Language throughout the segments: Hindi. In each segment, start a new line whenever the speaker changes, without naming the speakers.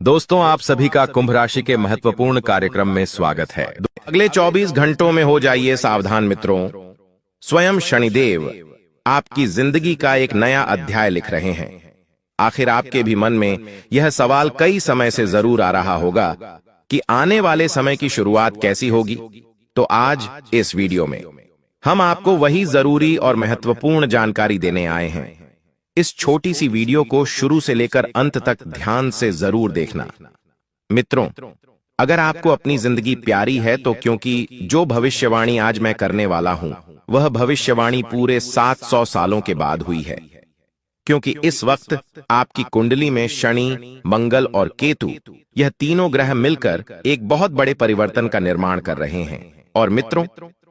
दोस्तों, आप सभी का कुंभ राशि के महत्वपूर्ण कार्यक्रम में स्वागत है। अगले 24 घंटों में हो जाइए सावधान मित्रों। स्वयं शनिदेव आपकी जिंदगी का एक नया अध्याय लिख रहे हैं। आखिर आपके भी मन में यह सवाल कई समय से जरूर आ रहा होगा कि आने वाले समय की शुरुआत कैसी होगी। तो आज इस वीडियो में हम आपको वही जरूरी और महत्वपूर्ण जानकारी देने आए हैं। इस छोटी सी वीडियो को शुरू से लेकर अंत तक ध्यान से जरूर देखना। मित्रों, अगर आपको अपनी जिंदगी प्यारी है तो क्योंकि जो भविष्यवाणी आज मैं करने वाला हूं वह भविष्यवाणी पूरे 700 सालों के बाद हुई है। क्योंकि इस वक्त आपकी कुंडली में शनि, मंगल और केतु यह तीनों ग्रह मिलकर एक बहुत बड़े परिवर्तन का निर्माण कर रहे हैं। और मित्रों,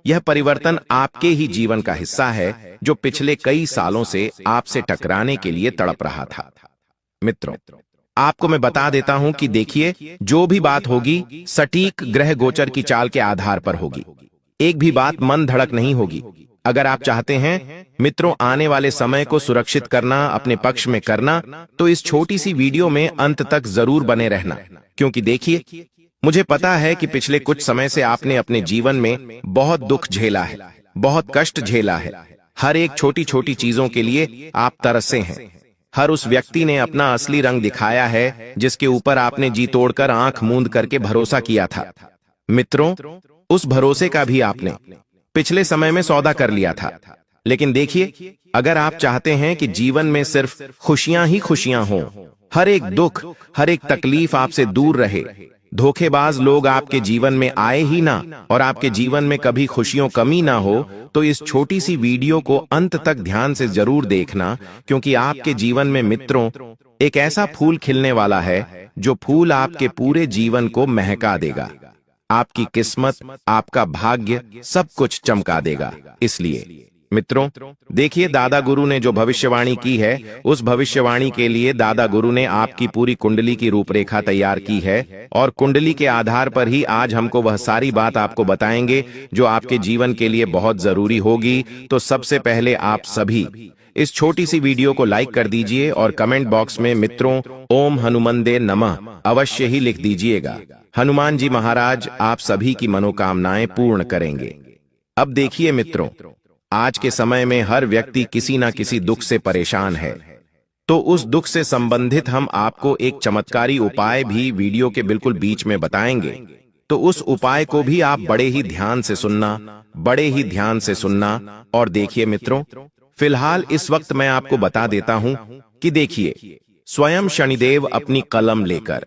यह परिवर्तन आपके ही जीवन का हिस्सा है जो पिछले कई सालों से आपसे टकराने के लिए तड़प रहा था। मित्रों, आपको मैं बता देता हूं कि देखिए, जो भी बात होगी सटीक ग्रह गोचर की चाल के आधार पर होगी। एक भी बात मन धड़क नहीं होगी। अगर आप चाहते हैं मित्रों आने वाले समय को सुरक्षित करना, अपने पक्ष में करना, तो इस छोटी सी वीडियो में अंत तक जरूर बने रहना। क्योंकि देखिए, मुझे पता है कि पिछले कुछ समय से आपने अपने जीवन में बहुत दुख झेला है, बहुत कष्ट झेला है। हर एक छोटी छोटी चीजों के लिए आप तरसे हैं। हर उस व्यक्ति ने अपना असली रंग दिखाया है जिसके ऊपर आपने जी तोड़कर आंख मूंद करके भरोसा किया था। मित्रों, उस भरोसे का भी आपने पिछले समय में सौदा कर लिया था। लेकिन देखिए, अगर आप चाहते हैं कि जीवन में सिर्फ खुशियां ही खुशियां हों, हर एक दुख, हर एक तकलीफ आपसे दूर रहे, धोखेबाज लोग आपके जीवन में आए ही ना और आपके जीवन में कभी खुशियों कमी ना हो, तो इस छोटी सी वीडियो को अंत तक ध्यान से जरूर देखना। क्योंकि आपके जीवन में मित्रों एक ऐसा फूल खिलने वाला है जो फूल आपके पूरे जीवन को महका देगा। आपकी किस्मत, आपका भाग्य सब कुछ चमका देगा। इसलिए मित्रों देखिए, दादा गुरु ने जो भविष्यवाणी की है उस भविष्यवाणी के लिए दादा गुरु ने आपकी पूरी कुंडली की रूपरेखा तैयार की है। और कुंडली के आधार पर ही आज हमको वह सारी बात आपको बताएंगे जो आपके जीवन के लिए बहुत जरूरी होगी। तो सबसे पहले आप सभी इस छोटी सी वीडियो को लाइक कर दीजिए और कमेंट बॉक्स में मित्रों ओम हनुमंदे नमः अवश्य ही लिख दीजिएगा। हनुमान जी महाराज आप सभी की मनोकामनाएं पूर्ण करेंगे। अब देखिए मित्रों, आज के समय में हर व्यक्ति किसी ना किसी दुख से परेशान है। तो उस दुख से संबंधित हम आपको एक चमत्कारी उपाय भी वीडियो के बिल्कुल बीच में बताएंगे। तो उस उपाय को भी आप बड़े ही ध्यान से सुनना, बड़े ही ध्यान से सुनना। और देखिए मित्रों, फिलहाल इस वक्त मैं आपको बता देता हूं कि देखिए, स्वयं शनिदेव अपनी कलम लेकर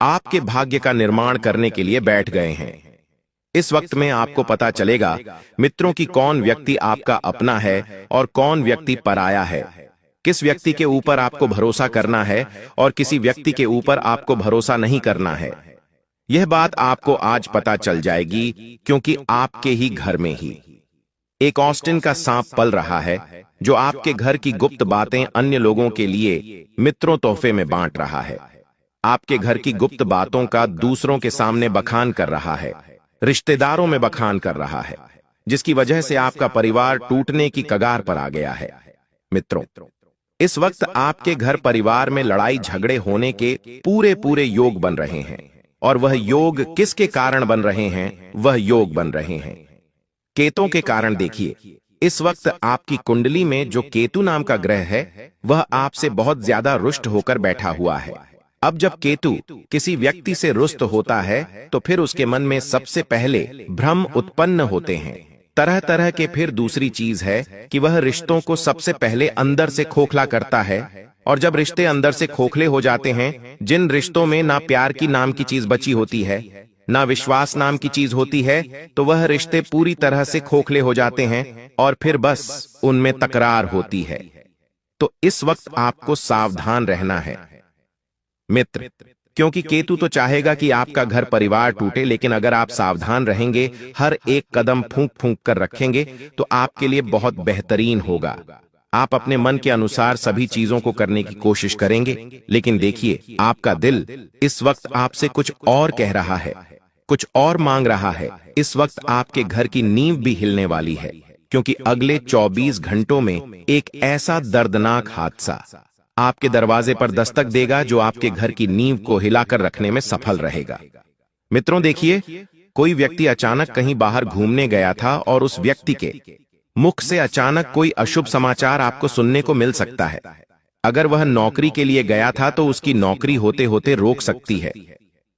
आपके भाग्य का निर्माण करने के लिए बैठ गए हैं। इस वक्त में आपको पता चलेगा मित्रों कि कौन व्यक्ति आपका अपना है और कौन व्यक्ति पराया है। किस व्यक्ति के ऊपर आपको भरोसा करना है और किसी व्यक्ति के ऊपर आपको भरोसा नहीं करना है। यह बात आपको आज पता चल जाएगी क्योंकि आपके ही घर में ही एक ऑस्टिन का सांप पल रहा है जो आपके घर की गुप्त बातें अन्य लोगों के लिए मित्रों तोहफे में बांट रहा है। आपके घर की गुप्त बातों का दूसरों के सामने बखान कर रहा है, रिश्तेदारों में बखान कर रहा है, जिसकी वजह से आपका परिवार टूटने की कगार पर आ गया है। मित्रों, इस वक्त आपके घर परिवार में लड़ाई झगड़े होने के पूरे पूरे योग बन रहे हैं। और वह योग किसके कारण बन रहे हैं? वह योग बन रहे हैं केतुओं के कारण। देखिए, इस वक्त आपकी कुंडली में जो केतु नाम का ग्रह है वह आपसे बहुत ज्यादा रुष्ट होकर बैठा हुआ है। अब जब केतु किसी व्यक्ति से रुष्ट होता है तो फिर उसके मन में सबसे पहले भ्रम उत्पन्न होते हैं तरह तरह के। फिर दूसरी चीज है कि वह रिश्तों को सबसे पहले अंदर से खोखला करता है। और जब रिश्ते अंदर से खोखले हो जाते हैं, जिन रिश्तों में ना प्यार की नाम की चीज बची होती है, ना विश्वास नाम की चीज होती है, तो वह रिश्ते पूरी तरह से खोखले हो जाते हैं और फिर बस उनमें तकरार होती है। तो इस वक्त आपको सावधान रहना है मित्र, क्योंकि केतु तो चाहेगा कि आपका घर परिवार टूटे, लेकिन अगर आप सावधान रहेंगे, हर एक कदम फूंक फूंक कर रखेंगे, तो आपके लिए बहुत बेहतरीन होगा। आप अपने मन के अनुसार सभी चीजों को करने की कोशिश करेंगे। लेकिन देखिए, आपका दिल इस वक्त आपसे कुछ और कह रहा है, कुछ और मांग रहा है। इस वक्त आपके घर की नींव भी हिलने वाली है, क्योंकि अगले 24 घंटों में एक ऐसा दर्दनाक हादसा आपके दरवाजे पर दस्तक देगा, जो आपके घर की नींव को हिलाकर रखने में सफल रहेगा। मित्रों देखिए, कोई व्यक्ति अचानक कहीं बाहर घूमने गया था और उस व्यक्ति के मुख से अचानक कोई अशुभ समाचार आपको सुनने को मिल सकता है। अगर वह नौकरी के लिए गया था तो उसकी नौकरी होते होते रोक सकती है।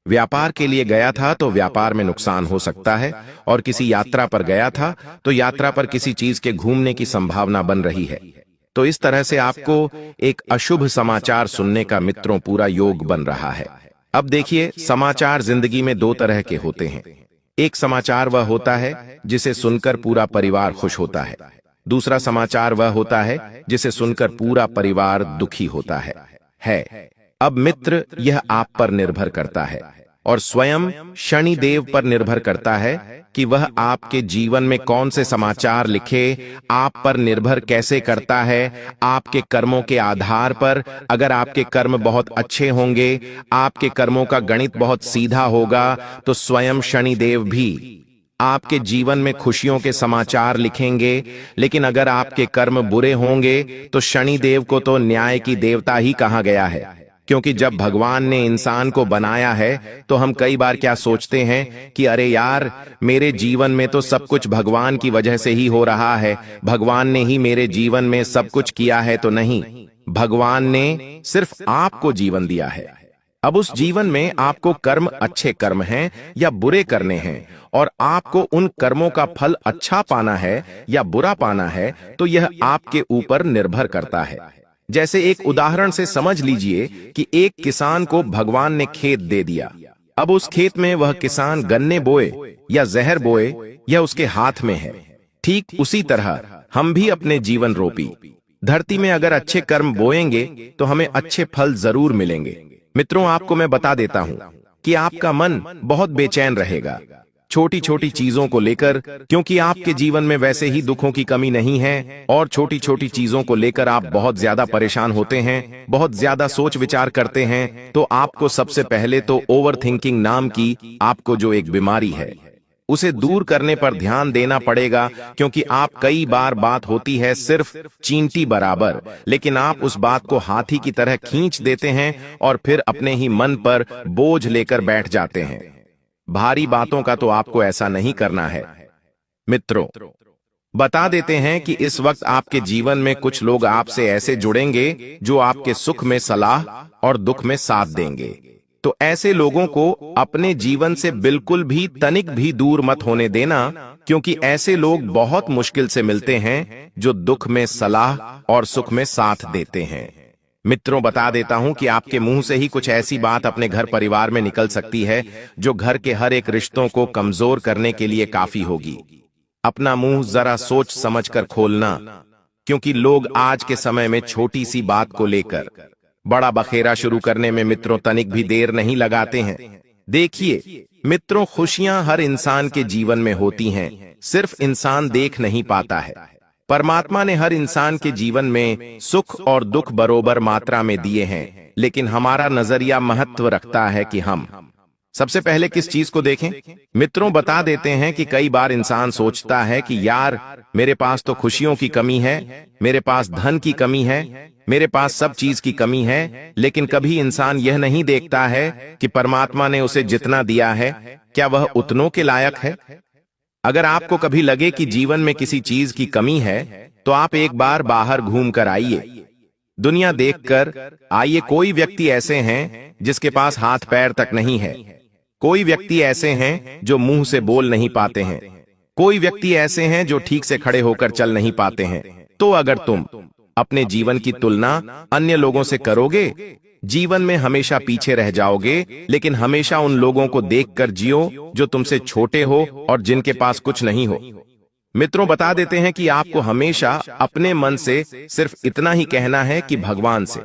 व्यापार के लिए गया था तो व्यापार में नुकसान हो सकता है, और किसी यात्रा पर गया था तो यात्रा पर किसी चीज के घूमने की संभावना बन रही है। तो इस तरह से आपको एक अशुभ समाचार सुनने का मित्रों पूरा योग बन रहा है। अब देखिए, समाचार जिंदगी में दो तरह के होते हैं। एक समाचार वह होता है जिसे सुनकर पूरा परिवार खुश होता है। दूसरा समाचार वह होता है जिसे सुनकर पूरा परिवार दुखी होता है। अब मित्र, यह आप पर निर्भर करता है और स्वयं शनिदेव पर निर्भर करता है कि वह आपके जीवन में कौन से समाचार लिखे। आप पर निर्भर कैसे करता है? आपके कर्मों के आधार पर। अगर आपके कर्म बहुत अच्छे होंगे, आपके कर्मों का गणित बहुत सीधा होगा, तो स्वयं शनिदेव भी आपके जीवन में खुशियों के समाचार लिखेंगे। लेकिन अगर आपके कर्म बुरे होंगे तो शनिदेव को तो न्याय की देवता ही कहा गया है, क्योंकि जब भगवान ने इंसान को बनाया है तो हम कई बार क्या सोचते हैं कि अरे यार, मेरे जीवन में तो सब कुछ भगवान की वजह से ही हो रहा है, भगवान ने ही मेरे जीवन में सब कुछ किया है। तो नहीं, भगवान ने सिर्फ आपको जीवन दिया है। अब उस जीवन में आपको कर्म अच्छे कर्म हैं या बुरे करने हैं, और आपको उन कर्मों का फल अच्छा पाना है या बुरा पाना है, तो यह आपके ऊपर निर्भर करता है। जैसे एक उदाहरण से समझ लीजिए कि एक किसान को भगवान ने खेत दे दिया। अब उस खेत में वह किसान गन्ने बोए या जहर बोए, यह उसके हाथ में है। ठीक उसी तरह हम भी अपने जीवन रोपी धरती में अगर अच्छे कर्म बोएंगे तो हमें अच्छे फल जरूर मिलेंगे। मित्रों, आपको मैं बता देता हूं कि आपका मन बहुत बेचैन रहेगा छोटी छोटी चीजों को लेकर, क्योंकि आपके जीवन में वैसे ही दुखों की कमी नहीं है, और छोटी छोटी चीजों को लेकर आप बहुत ज्यादा परेशान होते हैं, बहुत ज्यादा सोच विचार करते हैं। तो आपको सबसे पहले तो ओवर थिंकिंग नाम की आपको जो एक बीमारी है, उसे दूर करने पर ध्यान देना पड़ेगा, क्योंकि आप कई बार बात होती है सिर्फ चींटी बराबर, लेकिन आप उस बात को हाथी की तरह खींच देते हैं और फिर अपने ही मन पर बोझ लेकर बैठ जाते हैं। भारी बातों का तो आपको ऐसा नहीं करना है। मित्रों, बता देते हैं कि इस वक्त आपके जीवन में कुछ लोग आपसे ऐसे जुड़ेंगे जो आपके सुख में सलाह और दुख में साथ देंगे। तो ऐसे लोगों को अपने जीवन से बिल्कुल भी तनिक भी दूर मत होने देना, क्योंकि ऐसे लोग बहुत मुश्किल से मिलते हैं जो दुख में सलाह और सुख में साथ देते हैं। मित्रों, बता देता हूं कि आपके मुंह से ही कुछ ऐसी बात अपने घर परिवार में निकल सकती है जो घर के हर एक रिश्तों को कमजोर करने के लिए काफी होगी। अपना मुंह जरा सोच समझकर खोलना, क्योंकि लोग आज के समय में छोटी सी बात को लेकर बड़ा बखेरा शुरू करने में मित्रों तनिक भी देर नहीं लगाते हैं। देखिए मित्रों, खुशियां हर इंसान के जीवन में होती हैं, सिर्फ इंसान देख नहीं पाता है। परमात्मा ने हर इंसान के जीवन में सुख और दुख बरोबर मात्रा में दिए हैं, लेकिन हमारा नजरिया महत्व रखता है कि हम सबसे पहले किस चीज को देखें। मित्रों, बता देते हैं कि कई बार इंसान सोचता है कि यार, मेरे पास तो खुशियों की कमी है, मेरे पास धन की कमी है, मेरे पास सब चीज की कमी है, लेकिन कभी इंसान यह नहीं देखता है कि परमात्मा ने उसे जितना दिया है, क्या वह उतनों के लायक है। अगर आपको कभी लगे कि जीवन में किसी चीज की कमी है, तो आप एक बार बाहर घूम कर आइए, दुनिया देखकर आइए। कोई व्यक्ति ऐसे हैं जिसके पास हाथ पैर तक नहीं है, कोई व्यक्ति ऐसे हैं जो मुंह से बोल नहीं पाते हैं, कोई व्यक्ति ऐसे हैं जो ठीक से खड़े होकर चल नहीं पाते हैं। तो अगर तुम अपने जीवन की तुलना अन्य लोगों से करोगे, जीवन में हमेशा पीछे रह जाओगे। लेकिन हमेशा उन लोगों को देखकर जियो जो तुमसे छोटे हो और जिनके पास कुछ नहीं हो। मित्रों, बता देते हैं कि आपको हमेशा अपने मन से सिर्फ इतना ही कहना है कि भगवान से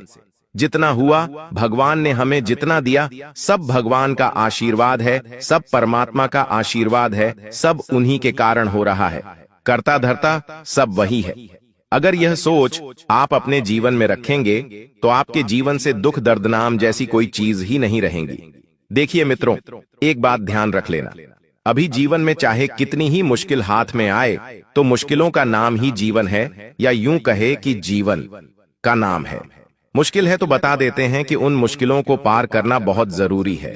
जितना हुआ, भगवान ने हमें जितना दिया, सब भगवान का आशीर्वाद है, सब परमात्मा का आशीर्वाद है, सब उन्हीं के कारण हो रहा है, करता धरता सब वही है। अगर यह सोच आप अपने जीवन में रखेंगे तो आपके जीवन से दुख दर्द नाम जैसी कोई चीज ही नहीं रहेंगी। देखिए मित्रों, एक बात ध्यान रख लेना, अभी जीवन में चाहे कितनी ही मुश्किल हाथ में आए, तो मुश्किलों का नाम ही जीवन है, या यूं कहे कि जीवन का नाम है। मुश्किल है तो बता देते हैं कि उन मुश्किलों को पार करना बहुत जरूरी है।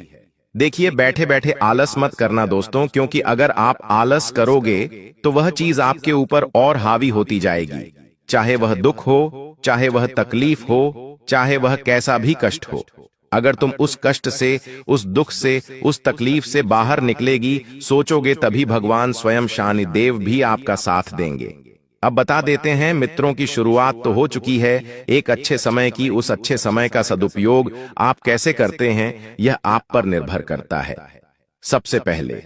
देखिए, बैठे बैठे आलस मत करना दोस्तों, क्योंकि अगर आप आलस करोगे तो वह चीज आपके ऊपर और हावी होती जाएगी। चाहे वह दुख हो, चाहे वह तकलीफ हो, चाहे वह कैसा भी कष्ट हो। अगर तुम उस कष्ट से, उस दुख से, उस तकलीफ से बाहर निकलेगी सोचोगे, तभी भगवान स्वयं शनिदेव भी आपका साथ देंगे। अब बता देते हैं मित्रों की शुरुआत तो हो चुकी है एक अच्छे समय की। उस अच्छे समय का सदुपयोग आप कैसे करते हैं यह आप पर निर्भर करता है। सबसे पहले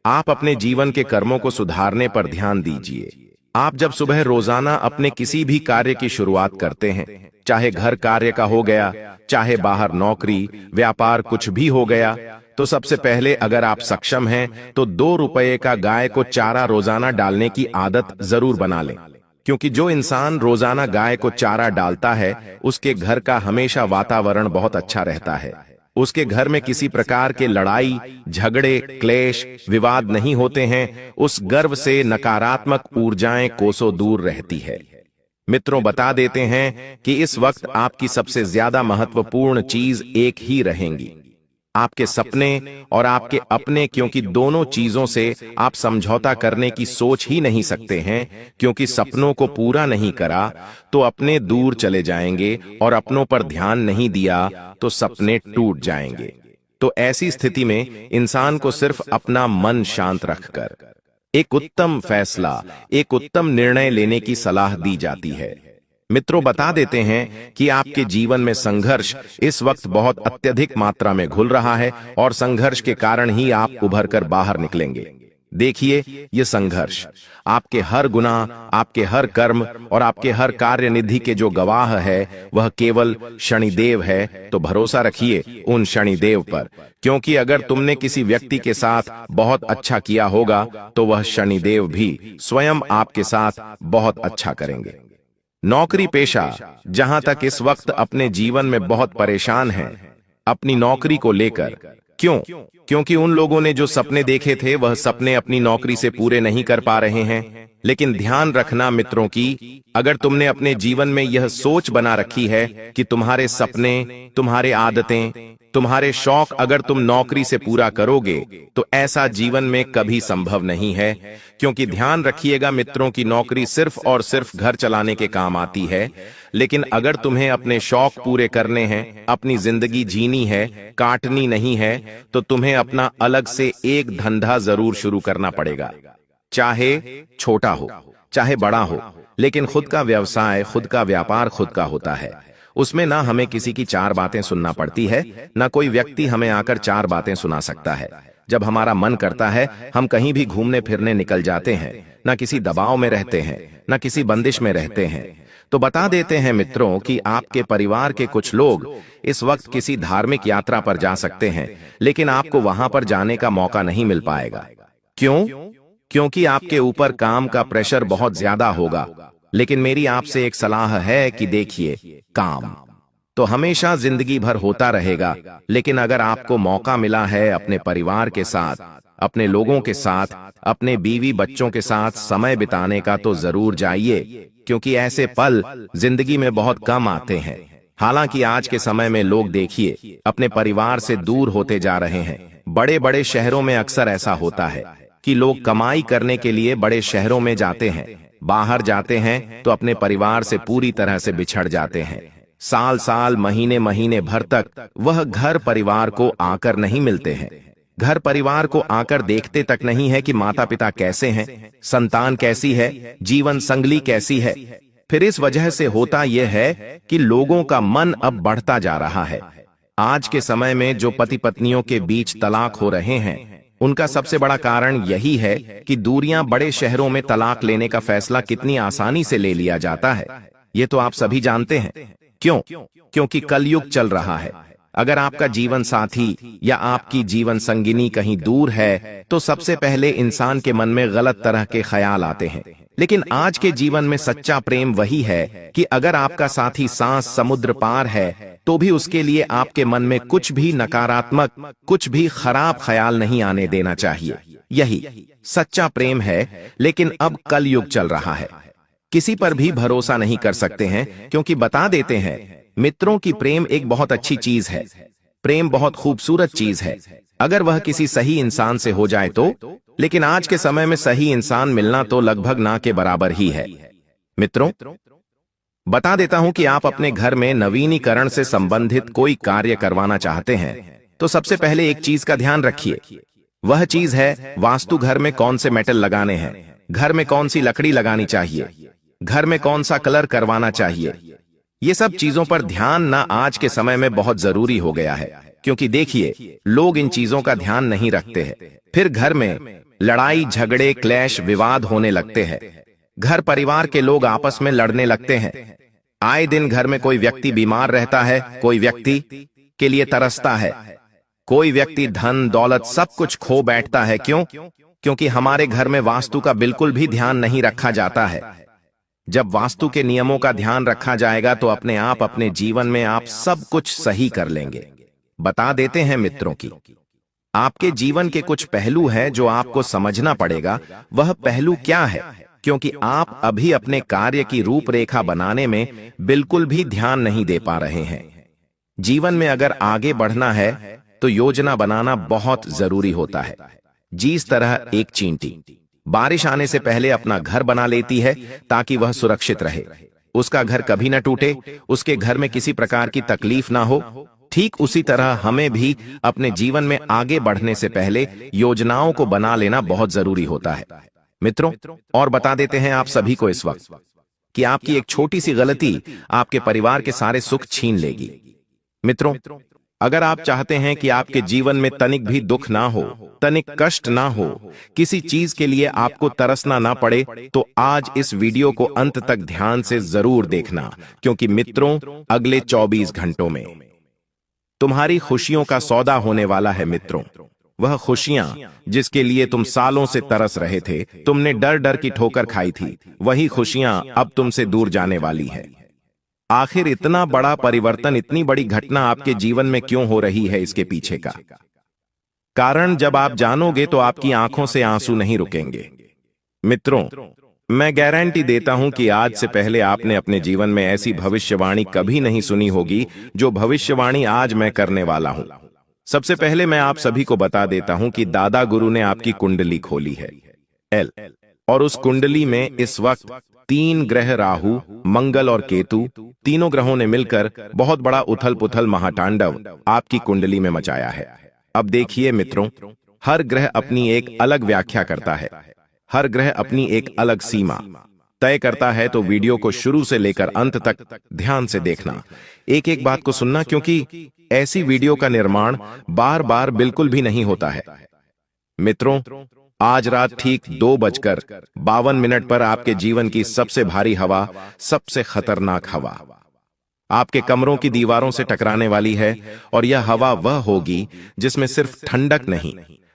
आप अपने जीवन के कर्मों को सुधारने पर ध्यान दीजिए। आप जब सुबह रोजाना अपने किसी भी कार्य की शुरुआत करते हैं, चाहे घर कार्य का हो गया, चाहे बाहर नौकरी व्यापार कुछ भी हो गया, तो सबसे पहले अगर आप सक्षम हैं तो 2 रुपए का गाय को चारा रोजाना डालने की आदत जरूर बना लें। क्योंकि जो इंसान रोजाना गाय को चारा डालता है उसके घर का हमेशा वातावरण बहुत अच्छा रहता है। उसके घर में किसी प्रकार के लड़ाई झगड़े क्लेश विवाद नहीं होते हैं। उस गर्व से नकारात्मक ऊर्जाएं कोसों दूर रहती है। मित्रों, बता देते हैं कि इस वक्त आपकी सबसे ज्यादा महत्वपूर्ण चीज एक ही रहेंगी, आपके सपने और आपके अपने। क्योंकि दोनों चीजों से आप समझौता करने की सोच ही नहीं सकते हैं। क्योंकि सपनों को पूरा नहीं करा तो अपने दूर चले जाएंगे और अपनों पर ध्यान नहीं दिया तो सपने टूट जाएंगे। तो ऐसी स्थिति में इंसान को सिर्फ अपना मन शांत रखकर एक उत्तम फैसला, एक उत्तम निर्णय लेने की सलाह दी जाती है। मित्रों, बता देते हैं कि आपके जीवन में संघर्ष इस वक्त बहुत अत्यधिक मात्रा में घुल रहा है और संघर्ष के कारण ही आप उभर कर बाहर निकलेंगे। देखिए, ये संघर्ष आपके हर गुनाह, आपके हर कर्म और आपके हर कार्य निधि के जो गवाह है वह केवल शनिदेव है। तो भरोसा रखिए उन शनिदेव पर, क्योंकि अगर तुमने किसी व्यक्ति के साथ बहुत अच्छा किया होगा तो वह शनिदेव भी स्वयं आपके साथ बहुत अच्छा करेंगे। नौकरी पेशा जहां तक इस वक्त अपने जीवन में बहुत परेशान हैं अपनी नौकरी को लेकर। क्यों? क्योंकि उन लोगों ने जो सपने देखे थे वह सपने अपनी नौकरी से पूरे नहीं कर पा रहे हैं। लेकिन ध्यान रखना मित्रों की, अगर तुमने अपने जीवन में यह सोच बना रखी है कि तुम्हारे सपने, तुम्हारे आदतें, तुम्हारे शौक अगर तुम नौकरी से पूरा करोगे तो ऐसा जीवन में कभी संभव नहीं है। क्योंकि ध्यान रखिएगा मित्रों की नौकरी सिर्फ और सिर्फ घर चलाने के काम आती है। लेकिन अगर तुम्हें अपने शौक पूरे करने हैं, अपनी जिंदगी जीनी है, काटनी नहीं है, तो तुम्हें अपना अलग से एक धंधा जरूर शुरू करना पड़ेगा। चाहे छोटा हो चाहे बड़ा हो, लेकिन खुद का व्यवसाय, खुद का व्यापार खुद का होता है। उसमें ना हमें किसी की 4 बातें सुनना पड़ती है, ना कोई व्यक्ति हमें आकर 4 बातें सुना सकता है। जब हमारा मन करता है हम कहीं भी घूमने फिरने निकल जाते हैं, ना किसी दबाव में रहते हैं, ना किसी बंदिश में रहते हैं। तो बता देते हैं मित्रों कि आपके परिवार के कुछ लोग इस वक्त किसी धार्मिक यात्रा पर जा सकते हैं, लेकिन आपको वहां पर जाने का मौका नहीं मिल पाएगा। क्यों? क्योंकि आपके ऊपर काम का प्रेशर बहुत ज्यादा होगा। लेकिन मेरी आपसे एक सलाह है कि देखिए, काम तो हमेशा जिंदगी भर होता रहेगा, लेकिन अगर आपको मौका मिला है अपने परिवार के साथ, अपने लोगों के साथ, अपने बीवी बच्चों के साथ समय बिताने का तो जरूर जाइए। क्योंकि ऐसे पल जिंदगी में बहुत कम आते हैं। हालांकि आज के समय में लोग देखिए अपने परिवार से दूर होते जा रहे हैं। बड़े बड़े शहरों में अक्सर ऐसा होता है कि लोग कमाई करने के लिए बड़े शहरों में जाते हैं, बाहर जाते हैं तो अपने परिवार से पूरी तरह से बिछड़ जाते हैं। साल साल, महीने महीने भर तक वह घर परिवार को आकर नहीं मिलते हैं। घर परिवार को आकर देखते तक नहीं है कि माता पिता कैसे हैं, संतान कैसी है, जीवन संगली कैसी है। फिर इस वजह से होता यह है कि लोगों का मन अब बढ़ता जा रहा है। आज के समय में जो पति पत्नियों के बीच तलाक हो रहे हैं, उनका सबसे बड़ा कारण यही है कि दूरियां, बड़े शहरों में तलाक लेने का फैसला कितनी आसानी से ले लिया जाता है। ये तो आप सभी जानते हैं। क्यों? क्योंकि कलयुग चल रहा है। अगर आपका जीवन साथी या आपकी जीवन संगिनी कहीं दूर है तो सबसे पहले इंसान के मन में गलत तरह के ख्याल आते हैं। लेकिन आज के जीवन में सच्चा प्रेम वही है कि अगर आपका साथी सांस समुद्र पार है तो भी उसके लिए आपके मन में कुछ भी नकारात्मक, कुछ भी खराब ख्याल नहीं आने देना चाहिए। यही सच्चा प्रेम है। लेकिन अब कलयुग चल रहा है, किसी पर भी भरोसा नहीं कर सकते हैं। क्योंकि बता देते हैं मित्रों की प्रेम एक बहुत अच्छी चीज है। प्रेम बहुत खूबसूरत चीज है अगर वह किसी सही इंसान से हो जाए तो, लेकिन आज के समय में सही इंसान मिलना तो लगभग ना के बराबर ही है। मित्रों, बता देता हूं कि आप अपने घर में नवीनीकरण से संबंधित कोई कार्य करवाना चाहते हैं तो सबसे पहले एक चीज का ध्यान रखिए। वह चीज है वास्तु। घर में कौन से मेटल लगाने हैं, घर में कौन सी लकड़ी लगानी चाहिए, घर में कौन सा कलर करवाना चाहिए, ये सब चीजों पर ध्यान ना आज के समय में बहुत जरूरी हो गया है। क्योंकि देखिए, लोग इन चीजों का ध्यान नहीं रखते हैं, फिर घर में लड़ाई झगड़े क्लेश विवाद होने लगते हैं। घर परिवार के लोग आपस में लड़ने लगते हैं। आए दिन घर में कोई व्यक्ति बीमार रहता है, कोई व्यक्ति के लिए तरसता है, कोई व्यक्ति धन दौलत सब कुछ खो बैठता है। क्यों? क्योंकि हमारे घर में वास्तु का बिल्कुल भी ध्यान नहीं रखा जाता है। जब वास्तु के नियमों का ध्यान रखा जाएगा तो अपने आप अपने जीवन में आप सब कुछ सही कर लेंगे। बता देते हैं मित्रों की आपके जीवन के कुछ पहलू हैं जो आपको समझना पड़ेगा। वह पहलू क्या है? क्योंकि आप अभी अपने कार्य की रूपरेखा बनाने में बिल्कुल भी ध्यान नहीं दे पा रहे हैं। जीवन में अगर आगे बढ़ना है तो योजना बनाना बहुत जरूरी होता है। जिस तरह एक चींटी बारिश आने से पहले अपना घर बना लेती है ताकि वह सुरक्षित रहे, उसका घर कभी न टूटे, उसके घर में किसी प्रकार की तकलीफ ना हो, ठीक उसी तरह हमें भी अपने जीवन में आगे बढ़ने से पहले योजनाओं को बना लेना बहुत जरूरी होता है। मित्रों, और बता देते हैं आप सभी को इस वक्त कि आपकी एक छोटी सी गलती आपके परिवार के सारे सुख छीन लेगी। मित्रों, अगर आप चाहते हैं कि आपके जीवन में तनिक भी दुख ना हो, तनिक कष्ट ना हो, किसी चीज के लिए आपको तरसना ना पड़े, तो आज इस वीडियो को अंत तक ध्यान से जरूर देखना। क्योंकि मित्रों, अगले 24 घंटों में तुम्हारी खुशियों का सौदा होने वाला है। मित्रों, वह खुशियां जिसके लिए तुम सालों से तरस रहे थे, तुमने डर डर की ठोकर खाई थी, वही खुशियां अब तुमसे दूर जाने वाली है। आखिर इतना बड़ा परिवर्तन, इतनी बड़ी घटना आपके जीवन में क्यों हो रही है? इसके पीछे का कारण जब आप जानोगे तो आपकी आंखों से आंसू नहीं रुकेंगे। मित्रों, मैं गारंटी देता हूं कि आज से पहले आपने अपने जीवन में ऐसी भविष्यवाणी कभी नहीं सुनी होगी जो भविष्यवाणी आज मैं करने वाला हूं। सबसे पहले मैं आप सभी को बता देता हूं कि दादा गुरु ने आपकी कुंडली खोली है एल, और उस कुंडली में इस वक्त 3 ग्रह राहु मंगल और केतु, तीनों ग्रहों ने मिलकर बहुत बड़ा उथल पुथल महातांडव आपकी कुंडली में मचाया है। अब देखिए मित्रों, हर ग्रह अपनी एक अलग व्याख्या करता है, हर ग्रह अपनी एक अलग सीमा तय करता है। तो वीडियो को शुरू से लेकर अंत तक ध्यान से देखना, एक एक बात को सुनना, क्योंकि ऐसी वीडियो का निर्माण बार बार बिल्कुल भी नहीं होता है। मित्रों, आज रात ठीक 2:52 पर आपके जीवन की सबसे भारी हवा, सबसे खतरनाक हवा आपके कमरों की दीवारों से टकराने वाली है। और यह हवा वह होगी जिसमें सिर्फ ठंडक नहीं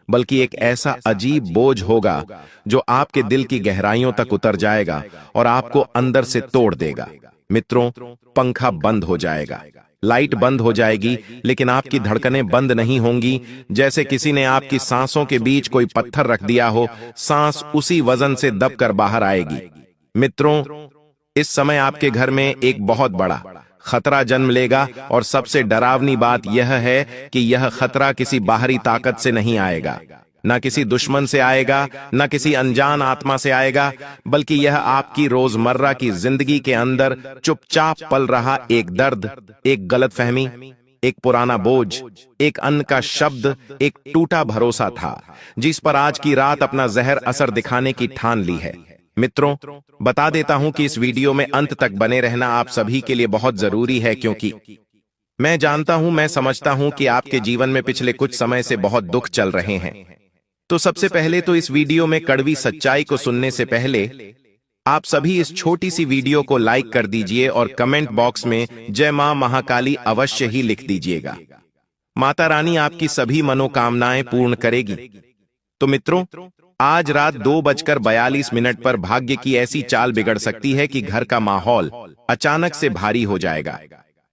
बल्कि एक ऐसा अजीब बोझ होगा जो आपके दिल की गहराइयों तक उतर जाएगा और आपको अंदर से तोड़ देगा। मित्रों, पंखा बंद हो जाएगा, लाइट बंद हो जाएगी, लेकिन आपकी धड़कनें बंद नहीं होंगी। जैसे किसी ने आपकी सांसों के बीच कोई पत्थर रख दिया हो, सांस उसी वजन से दबकर बाहर आएगी। मित्रों, इस समय आपके घर में एक बहुत बड़ा खतरा जन्म लेगा, और सबसे डरावनी बात यह है कि यह खतरा किसी बाहरी ताकत से नहीं आएगा, न किसी दुश्मन से आएगा, न किसी अनजान आत्मा से आएगा, बल्कि यह आपकी रोजमर्रा की जिंदगी के अंदर चुपचाप पल रहा एक दर्द, एक गलतफहमी, एक पुराना बोझ, एक अन्न का शब्द, एक टूटा भरोसा था जिस पर आज की रात अपना जहर असर दिखाने की ठान ली है। मित्रों, बता देता हूं कि इस वीडियो में अंत तक बने रहना आप सभी के लिए बहुत जरूरी है, क्योंकि मैं जानता हूं, मैं समझता हूं कि आपके जीवन में पिछले कुछ समय से बहुत दुख चल रहे हैं। तो सबसे पहले तो इस वीडियो में कड़वी सच्चाई को सुनने से पहले आप सभी इस छोटी सी वीडियो को लाइक कर दीजिए और कमेंट बॉक्स में जय मां महाकाली अवश्य ही लिख दीजिएगा। माता रानी आपकी सभी मनोकामनाएं पूर्ण करेगी। तो मित्रों, आज रात 2:42 पर भाग्य की ऐसी चाल बिगड़ सकती है कि घर का माहौल अचानक से भारी हो जाएगा।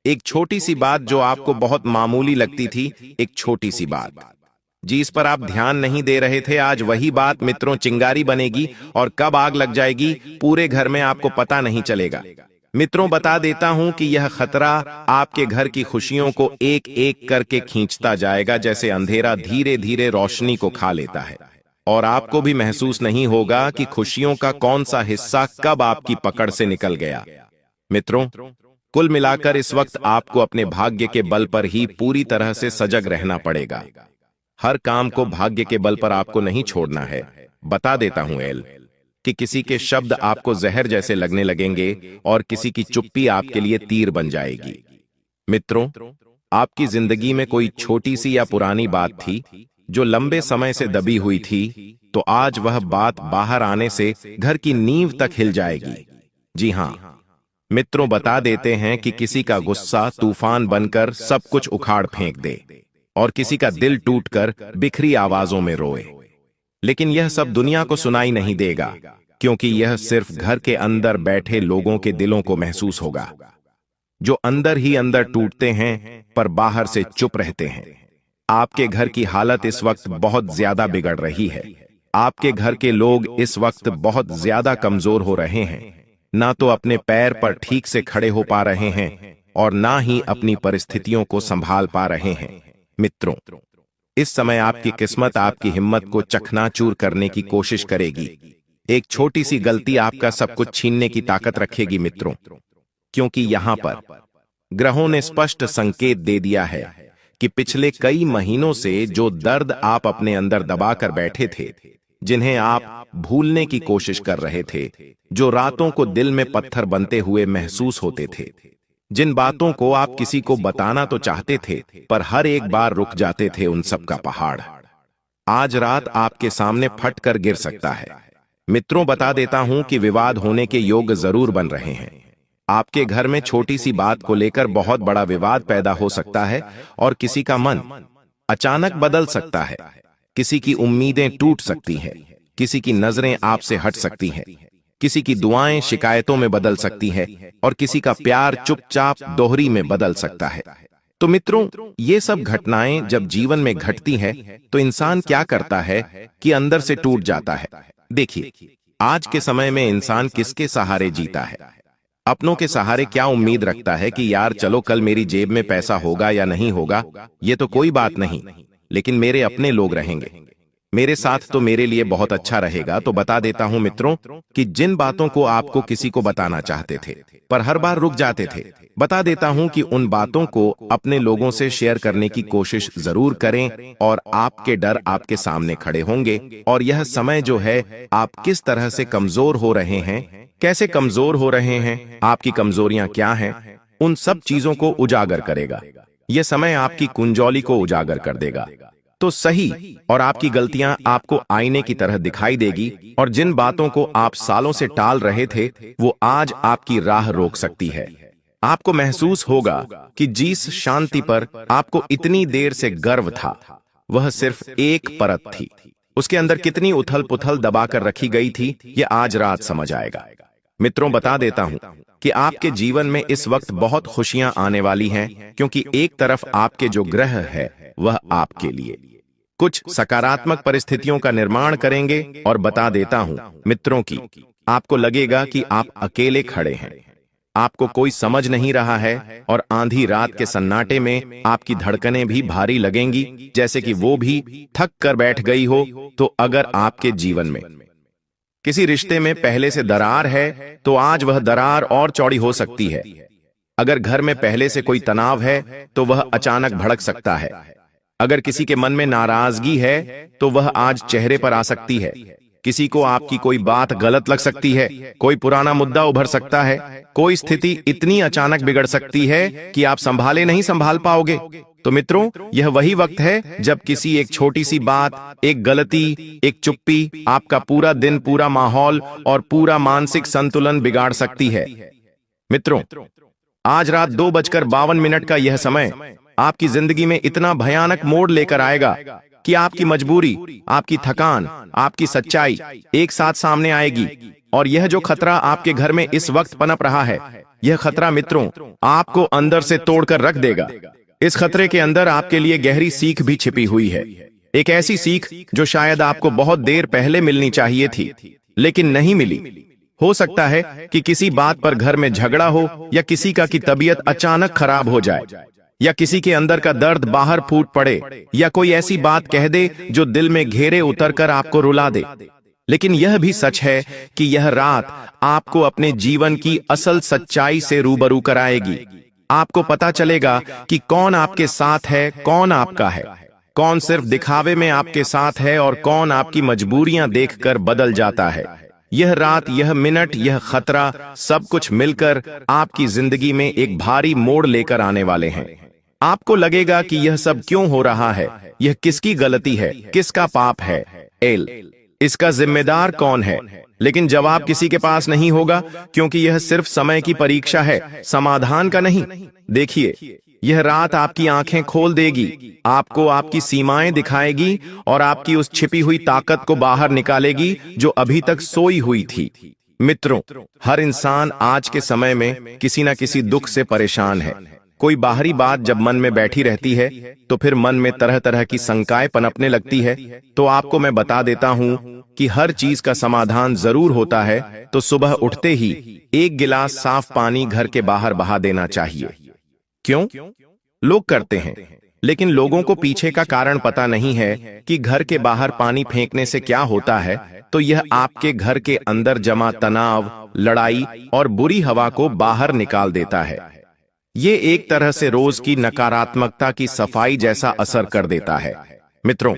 एक छोटी सी बात जो आपको बहुत मामूली लगती थी, एक छोटी सी बात जिस पर आप ध्यान नहीं दे रहे थे, आज वही बात मित्रों चिंगारी बनेगी, और कब आग लग जाएगी पूरे घर में आपको पता नहीं चलेगा। मित्रों, बता देता हूं कि यह खतरा आपके घर की खुशियों को एक एक करके खींचता जाएगा, जैसे अंधेरा धीरे धीरे रोशनी को खा लेता है। और आपको भी महसूस नहीं होगा कि खुशियों का कौन सा हिस्सा कब आपकी पकड़ से निकल गया। मित्रों, कुल मिलाकर इस वक्त आपको अपने भाग्य के बल पर ही पूरी तरह से सजग रहना पड़ेगा। हर काम को भाग्य के बल पर आपको नहीं छोड़ना है। बता देता हूं कि किसी के शब्द आपको जहर जैसे लगने लगेंगे और किसी की चुप्पी आपके लिए तीर बन जाएगी। मित्रों, आपकी जिंदगी में कोई छोटी सी या पुरानी बात थी जो लंबे समय से दबी हुई थी, तो आज वह बात बाहर आने से घर की नींव तक हिल जाएगी। जी हां मित्रों, बता देते हैं कि किसी का गुस्सा तूफान बनकर सब कुछ उखाड़ फेंक दे और किसी का दिल टूटकर बिखरी आवाजों में रोए। लेकिन यह सब दुनिया को सुनाई नहीं देगा, क्योंकि यह सिर्फ घर के अंदर बैठे लोगों के दिलों को महसूस होगा, जो अंदर ही अंदर टूटते हैं पर बाहर से चुप रहते हैं। आपके घर की हालत इस वक्त बहुत ज्यादा बिगड़ रही है। आपके घर के लोग इस वक्त बहुत ज्यादा कमजोर हो रहे हैं, ना तो अपने पैर पर ठीक से खड़े हो पा रहे हैं और ना ही अपनी परिस्थितियों को संभाल पा रहे हैं। मित्रों, इस समय आपकी किस्मत आपकी हिम्मत को चकनाचूर करने की कोशिश करेगी। एक छोटी सी गलती आपका सब कुछ छीनने की ताकत रखेगी मित्रों, क्योंकि यहां पर ग्रहों ने स्पष्ट संकेत दे दिया है कि पिछले कई महीनों से जो दर्द आप अपने अंदर दबाकर बैठे थे, जिन्हें आप भूलने की कोशिश कर रहे थे, जो रातों को दिल में पत्थर बनते हुए महसूस होते थे, जिन बातों को आप किसी को बताना तो चाहते थे पर हर एक बार रुक जाते थे, उन सब का पहाड़ आज रात आपके सामने फट कर गिर सकता है। मित्रों, बता देता हूं कि विवाद होने के योग जरूर बन रहे हैं। आपके घर में छोटी सी बात को लेकर बहुत बड़ा विवाद पैदा हो सकता है और किसी का मन अचानक बदल सकता है। किसी की उम्मीदें टूट सकती हैं, किसी की नजरें आपसे हट सकती हैं, किसी की दुआएं शिकायतों में बदल सकती है और किसी का प्यार चुपचाप दोहरी में बदल सकता है। तो मित्रों, ये सब घटनाएं जब जीवन में घटती है तो इंसान क्या करता है कि अंदर से टूट जाता है। देखिए, आज के समय में इंसान किसके सहारे जीता है? अपनों के सहारे क्या उम्मीद रखता है कि यार चलो कल मेरी जेब में पैसा होगा या नहीं होगा ये तो कोई बात नहीं, लेकिन मेरे अपने लोग रहेंगे, मेरे साथ तो मेरे लिए बहुत अच्छा रहेगा। तो बता देता हूं मित्रों कि जिन बातों को आपको किसी को बताना चाहते थे पर हर बार रुक जाते थे, बता देता हूं कि उन बातों को अपने लोगों से शेयर करने की कोशिश जरूर करें और आपके डर आपके सामने खड़े होंगे। और यह समय जो है, आप किस तरह से कमजोर हो रहे हैं, कैसे कमजोर हो रहे हैं, आपकी कमजोरियां क्या हैं, उन सब चीजों को उजागर करेगा। यह समय आपकी कुंजौली को उजागर कर देगा तो सही, और आपकी गलतियां आपको आईने की तरह दिखाई देगी और जिन बातों को आप सालों से टाल रहे थे वो आज आपकी राह रोक सकती है। आपको महसूस होगा कि जिस शांति पर आपको इतनी देर से गर्व था वह सिर्फ एक परत थी, उसके अंदर कितनी उथल पुथल दबाकर रखी गई थी ये आज रात समझ आएगा। मित्रों, बता देता हूं कि आपके जीवन में इस वक्त बहुत खुशियां आने वाली हैं, क्योंकि एक तरफ आपके जो ग्रह है वह आपके लिए कुछ सकारात्मक परिस्थितियों का निर्माण करेंगे। और बता देता हूं मित्रों कि आपको लगेगा कि आप अकेले खड़े हैं, आपको कोई समझ नहीं रहा है और आंधी रात के सन्नाटे में आपकी धड़कनें भी भारी लगेंगी, जैसे कि वो भी थक कर बैठ गई हो। तो अगर आपके जीवन में किसी रिश्ते में पहले से दरार है तो आज वह दरार और चौड़ी हो सकती है। अगर घर में पहले से कोई तनाव है तो वह अचानक भड़क सकता है। अगर किसी के मन में नाराजगी है तो वह आज चेहरे पर आ सकती है। किसी को आपकी कोई बात गलत लग सकती है, कोई पुराना मुद्दा उभर सकता है, कोई स्थिति इतनी अचानक बिगड़ सकती है कि आप संभाले नहीं संभाल पाओगे। तो मित्रों, यह वही वक्त है जब किसी एक छोटी सी बात, एक गलती, एक चुप्पी आपका पूरा दिन, पूरा माहौल और पूरा मानसिक संतुलन बिगाड़ सकती है। मित्रों, आज रात 2:52 का यह समय आपकी जिंदगी में इतना भयानक मोड़ लेकर आएगा कि आपकी मजबूरी, आपकी थकान, आपकी सच्चाई एक साथ सामने आएगी। और यह जो खतरा आपके घर में इस वक्त पनप रहा है, यह खतरा मित्रों आपको अंदर से तोड़कर रख देगा। इस खतरे के अंदर आपके लिए गहरी सीख भी छिपी हुई है, एक ऐसी सीख जो शायद आपको बहुत देर पहले मिलनी चाहिए थी लेकिन नहीं मिली। हो सकता है कि किसी बात पर घर में झगड़ा हो, या किसी की तबीयत अचानक खराब हो जाए, या किसी के अंदर का दर्द बाहर फूट पड़े, या कोई ऐसी बात कह दे जो दिल में घेरे उतरकर आपको रुला दे। लेकिन यह भी सच है कि यह रात आपको अपने जीवन की असल सच्चाई से रूबरू कराएगी। आपको पता चलेगा कि कौन आपके साथ है, कौन आपका है, कौन सिर्फ दिखावे में आपके साथ है, और कौन आपकी मजबूरियां देखकर बदल जाता है। यह रात, यह मिनट, यह खतरा, सब कुछ मिलकर आपकी जिंदगी में एक भारी मोड़ लेकर आने वाले हैं। आपको लगेगा कि यह सब क्यों हो रहा है, यह किसकी गलती है, किसका पाप है, इसका जिम्मेदार कौन है। लेकिन जवाब किसी के पास नहीं होगा, क्योंकि यह सिर्फ समय की परीक्षा है, समाधान का नहीं। देखिए, यह रात आपकी आंखें खोल देगी, आपको आपकी सीमाएं दिखाएगी, और आपकी उस छिपी हुई ताकत को बाहर निकालेगी जो अभी तक सोई हुई थी। मित्रों, हर इंसान आज के समय में किसी न किसी दुख से परेशान है। कोई बाहरी बात जब मन में बैठी रहती है, तो फिर मन में तरह तरह की शंकाएं पनपने लगती है। तो आपको मैं बता देता हूं कि हर चीज का समाधान जरूर होता है, तो सुबह उठते ही एक गिलास साफ पानी घर के बाहर बहा देना चाहिए। क्यों? लोग करते हैं, लेकिन लोगों को पीछे का कारण पता नहीं है कि घर के बाहर पानी फेंकने से क्या होता है। तो यह आपके घर के अंदर जमा तनाव, लड़ाई और बुरी हवा को बाहर निकाल देता है। ये एक तरह से रोज की नकारात्मकता की सफाई जैसा असर कर देता है। मित्रों,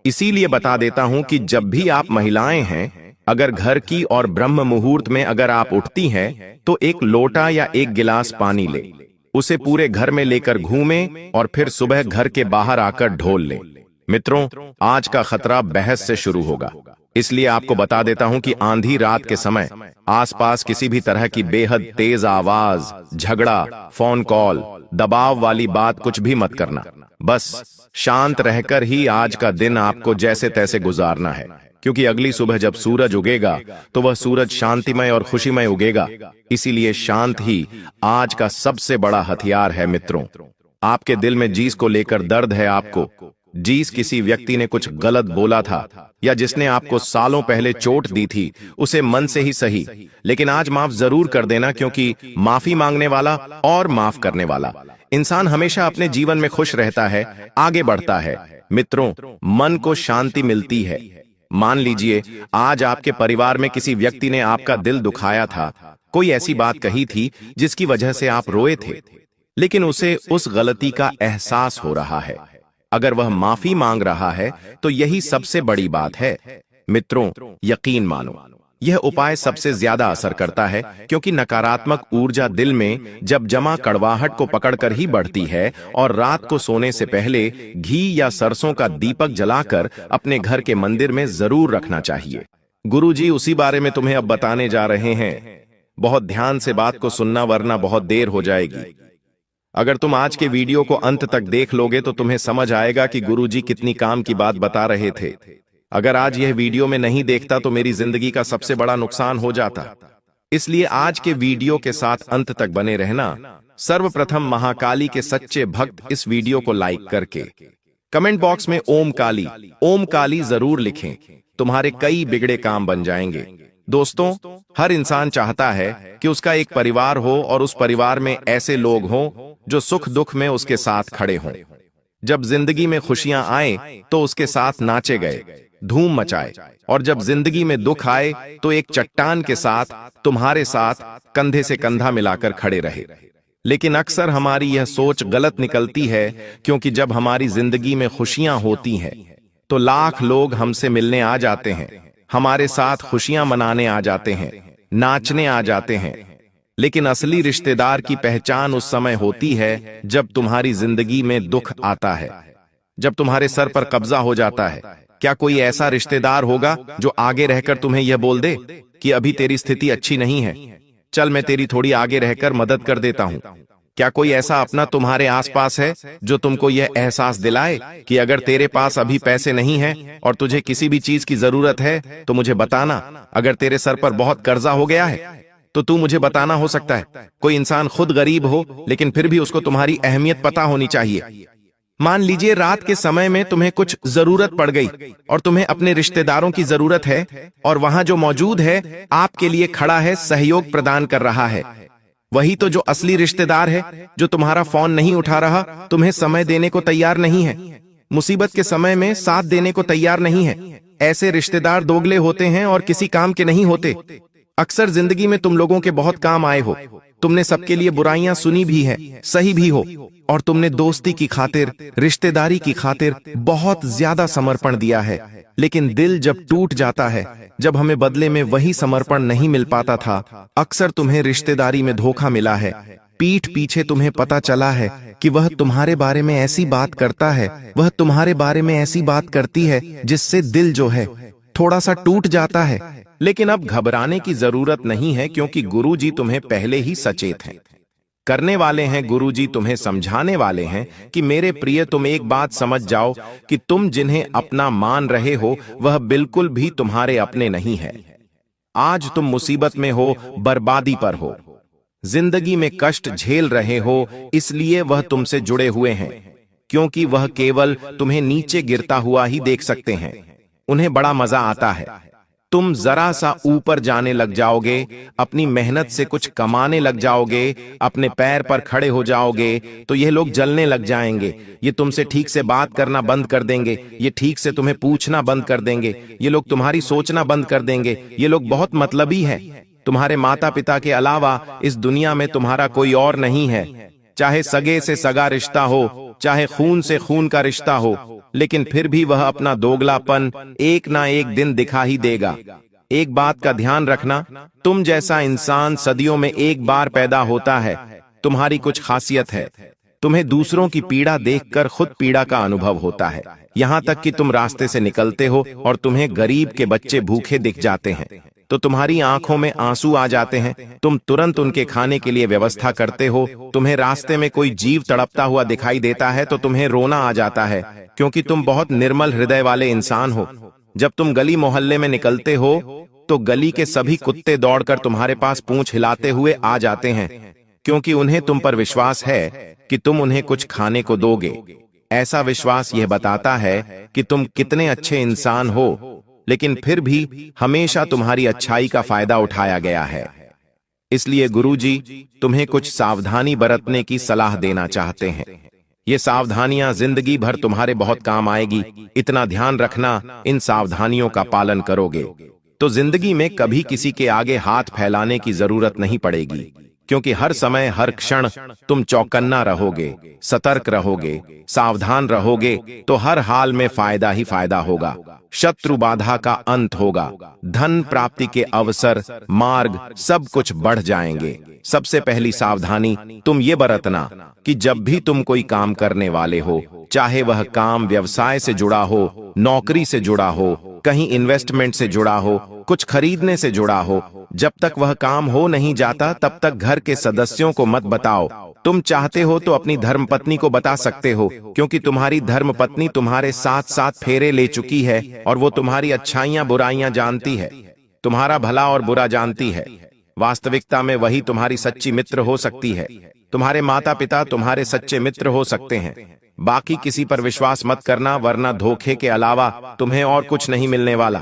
इसीलिए बता देता हूं कि जब भी आप महिलाएं हैं, अगर घर की और ब्रह्म मुहूर्त में अगर आप उठती हैं, तो एक लोटा या एक गिलास पानी ले, उसे पूरे घर में लेकर घूमें, और फिर सुबह घर के बाहर आकर ढोल लें। मित्रों, आज का खतरा बहस से शुरू होगा, इसलिए आपको बता देता हूं कि आंधी रात के समय आसपास किसी भी तरह की बेहद तेज आवाज, झगड़ा, फोन कॉल, दबाव वाली बात कुछ भी मत करना। बस शांत रहकर ही आज का दिन आपको जैसे तैसे गुजारना है, क्योंकि अगली सुबह जब सूरज उगेगा तो वह सूरज शांतिमय और खुशीमय उगेगा। इसीलिए शांत ही आज का सबसे बड़ा हथियार है। मित्रों, आपके दिल में जिस को लेकर दर्द है, आपको जिस किसी व्यक्ति ने कुछ गलत बोला था, या जिसने आपको सालों पहले चोट दी थी, उसे मन से ही सही, लेकिन आज माफ जरूर कर देना, क्योंकि माफी मांगने वाला और माफ करने वाला इंसान हमेशा अपने जीवन में खुश रहता है, आगे बढ़ता है। मित्रों, मन को शांति मिलती है। मान लीजिए आज आपके परिवार में किसी व्यक्ति ने आपका दिल दुखाया था, कोई ऐसी बात कही थी जिसकी वजह से आप रोए थे, लेकिन उसे उस गलती का एहसास हो रहा है। अगर वह माफी मांग रहा है तो यही सबसे बड़ी बात है। मित्रों, यकीन मानो, यह उपाय सबसे ज्यादा असर करता है, क्योंकि नकारात्मक ऊर्जा दिल में जब जमा कड़वाहट को पकड़कर ही बढ़ती है। और रात को सोने से पहले घी या सरसों का दीपक जलाकर अपने घर के मंदिर में जरूर रखना चाहिए। गुरुजी उसी बारे में तुम्हें अब बताने जा रहे हैं। बहुत ध्यान से बात को सुनना, वरना बहुत देर हो जाएगी। अगर तुम आज के वीडियो को अंत तक देख लोगे तो तुम्हें समझ आएगा कि गुरुजी कितनी काम की बात बता रहे थे। अगर आज यह वीडियो में नहीं देखता तो मेरी जिंदगी का सबसे बड़ा नुकसान हो जाता। इसलिए आज के वीडियो के साथ अंत तक बने रहना। सर्वप्रथम महाकाली के सच्चे भक्त इस वीडियो को लाइक करके कमेंट बॉक्स में ओम काली जरूर लिखें। तुम्हारे कई बिगड़े काम बन जाएंगे। दोस्तों, हर इंसान चाहता है कि उसका एक परिवार हो, और उस परिवार में ऐसे लोग हों जो सुख दुख में उसके साथ खड़े हों। जब जिंदगी में खुशियां आए तो उसके साथ नाचे गए, धूम मचाए, और जब जिंदगी में दुख आए तो एक चट्टान के साथ तुम्हारे साथ कंधे से कंधा मिलाकर खड़े रहे। लेकिन अक्सर हमारी यह सोच गलत निकलती है, क्योंकि जब हमारी जिंदगी में खुशियां होती हैं तो लाख लोग हमसे मिलने आ जाते हैं, हमारे साथ खुशियां मनाने आ जाते हैं, नाचने आ जाते हैं। लेकिन असली रिश्तेदार की पहचान उस समय होती है जब तुम्हारी जिंदगी में दुख आता है, जब तुम्हारे सर पर कब्जा हो जाता है। क्या कोई ऐसा रिश्तेदार होगा जो आगे रहकर तुम्हें यह बोल दे कि अभी तेरी स्थिति अच्छी नहीं है, चल मैं तेरी थोड़ी आगे रहकर मदद कर देता हूं? क्या कोई ऐसा अपना तुम्हारे आसपास है जो तुमको यह एहसास दिलाए कि अगर तेरे पास अभी पैसे नहीं हैं और तुझे किसी भी चीज की जरूरत है तो मुझे बताना। अगर तेरे सर पर बहुत कर्जा हो गया है तो तू मुझे बताना। हो सकता है कोई इंसान खुद गरीब हो, लेकिन फिर भी उसको तुम्हारी अहमियत पता होनी चाहिए। मान लीजिए रात के समय में तुम्हें कुछ जरूरत पड़ गई और तुम्हें अपने रिश्तेदारों की जरूरत है और वहां जो मौजूद है आपके लिए खड़ा है, सहयोग प्रदान कर रहा है। वही तो जो असली रिश्तेदार है, जो तुम्हारा फोन नहीं उठा रहा, तुम्हें समय देने को तैयार नहीं है, मुसीबत के समय में साथ देने को तैयार नहीं है। ऐसे रिश्तेदार दोगले होते हैं और किसी काम के नहीं होते। अक्सर जिंदगी में तुम लोगों के बहुत काम आए हो। तुमने सबके लिए बुराइयां सुनी भी है, सही भी हो, और तुमने दोस्ती की खातिर, रिश्तेदारी की खातिर बहुत ज्यादा समर्पण दिया है। लेकिन दिल जब टूट जाता है, जब हमें बदले में वही समर्पण नहीं मिल पाता था, अक्सर तुम्हें रिश्तेदारी में धोखा मिला है। पीठ पीछे तुम्हें पता चला है कि वह तुम्हारे बारे में ऐसी बात करता है, वह तुम्हारे बारे में ऐसी बात करती है जिससे दिल जो है थोड़ा सा टूट जाता है। लेकिन अब घबराने की जरूरत नहीं है, क्योंकि गुरुजी तुम्हें पहले ही सचेत हैं, करने वाले हैं। गुरुजी तुम्हें समझाने वाले हैं कि मेरे प्रिय, तुम एक बात समझ जाओ कि तुम जिन्हें अपना मान रहे हो वह बिल्कुल भी तुम्हारे अपने नहीं है। आज तुम मुसीबत में हो, बर्बादी पर हो, जिंदगी में कष्ट झेल रहे हो, इसलिए वह तुमसे जुड़े हुए हैं, क्योंकि वह केवल तुम्हें नीचे गिरता हुआ ही देख सकते हैं। उन्हें बड़ा मजा आता है। तुम जरा सा ऊपर जाने लग जाओगे, अपनी मेहनत से कुछ कमाने लग जाओगे, अपने पैर पर खड़े हो जाओगे, तो यह लोग जलने लग जाएंगे। ये तुमसे ठीक से बात करना बंद कर देंगे, ये ठीक से तुम्हें पूछना बंद कर देंगे, ये लोग तुम्हारी सोचना बंद कर देंगे। ये लोग बहुत मतलबी है। तुम्हारे माता पिता के अलावा इस दुनिया में तुम्हारा कोई और नहीं है। चाहे सगे से सगा रिश्ता हो, चाहे खून से खून का रिश्ता हो, लेकिन फिर भी वह अपना दोगलापन एक ना एक दिन दिखा ही देगा। एक बात का ध्यान रखना, तुम जैसा इंसान सदियों में एक बार पैदा होता है। तुम्हारी कुछ खासियत है, तुम्हें दूसरों की पीड़ा देखकर खुद पीड़ा का अनुभव होता है। यहाँ तक कि तुम रास्ते से निकलते हो और तुम्हें गरीब के बच्चे भूखे दिख जाते हैं तो तुम्हारी आंखों में आंसू आ जाते हैं। तुम तुरंत उनके खाने के लिए व्यवस्था करते हो। तुम्हें रास्ते में कोई जीव तड़पता हुआ दिखाई देता है तो तुम्हें रोना आ जाता है, क्योंकि तुम बहुत निर्मल हृदय वाले इंसान हो। जब तुम गली मोहल्ले में निकलते हो तो गली के सभी कुत्ते दौड़कर तुम्हारे पास पूंछ हिलाते हुए आ जाते हैं, क्योंकि उन्हें तुम पर विश्वास है कि तुम उन्हें कुछ खाने को दोगे। ऐसा विश्वास यह बताता है कि तुम कितने अच्छे इंसान हो, लेकिन फिर भी हमेशा तुम्हारी अच्छाई का फायदा उठाया गया है। इसलिए गुरुजी तुम्हें कुछ सावधानी बरतने की सलाह देना चाहते हैं। ये सावधानियां जिंदगी भर तुम्हारे बहुत काम आएगी। इतना ध्यान रखना, इन सावधानियों का पालन करोगे तो जिंदगी में कभी किसी के आगे हाथ फैलाने की जरूरत नहीं पड़ेगी, क्योंकि हर समय हर क्षण तुम चौकन्ना रहोगे, सतर्क रहोगे, सावधान रहोगे, तो हर हाल में फायदा ही फायदा होगा। शत्रु बाधा का अंत होगा, धन प्राप्ति के अवसर, मार्ग सब कुछ बढ़ जाएंगे। सबसे पहली सावधानी तुम ये बरतना कि जब भी तुम कोई काम करने वाले हो, चाहे वह काम व्यवसाय से जुड़ा हो, नौकरी से जुड़ा हो, कहीं इन्वेस्टमेंट से जुड़ा हो, कुछ खरीदने से जुड़ा हो, जब तक वह काम हो नहीं जाता तब तक घर के सदस्यों को मत बताओ। तुम चाहते हो तो अपनी धर्मपत्नी को बता सकते हो, क्योंकि तुम्हारी धर्मपत्नी तुम्हारे साथ साथ फेरे ले चुकी है और वो तुम्हारी अच्छाइयां बुराइयां जानती है, तुम्हारा भला और बुरा जानती है। वास्तविकता में वही तुम्हारी सच्ची मित्र हो सकती है। तुम्हारे माता पिता तुम्हारे सच्चे मित्र हो सकते हैं। बाकी किसी पर विश्वास मत करना, वरना धोखे के अलावा तुम्हें और कुछ नहीं मिलने वाला।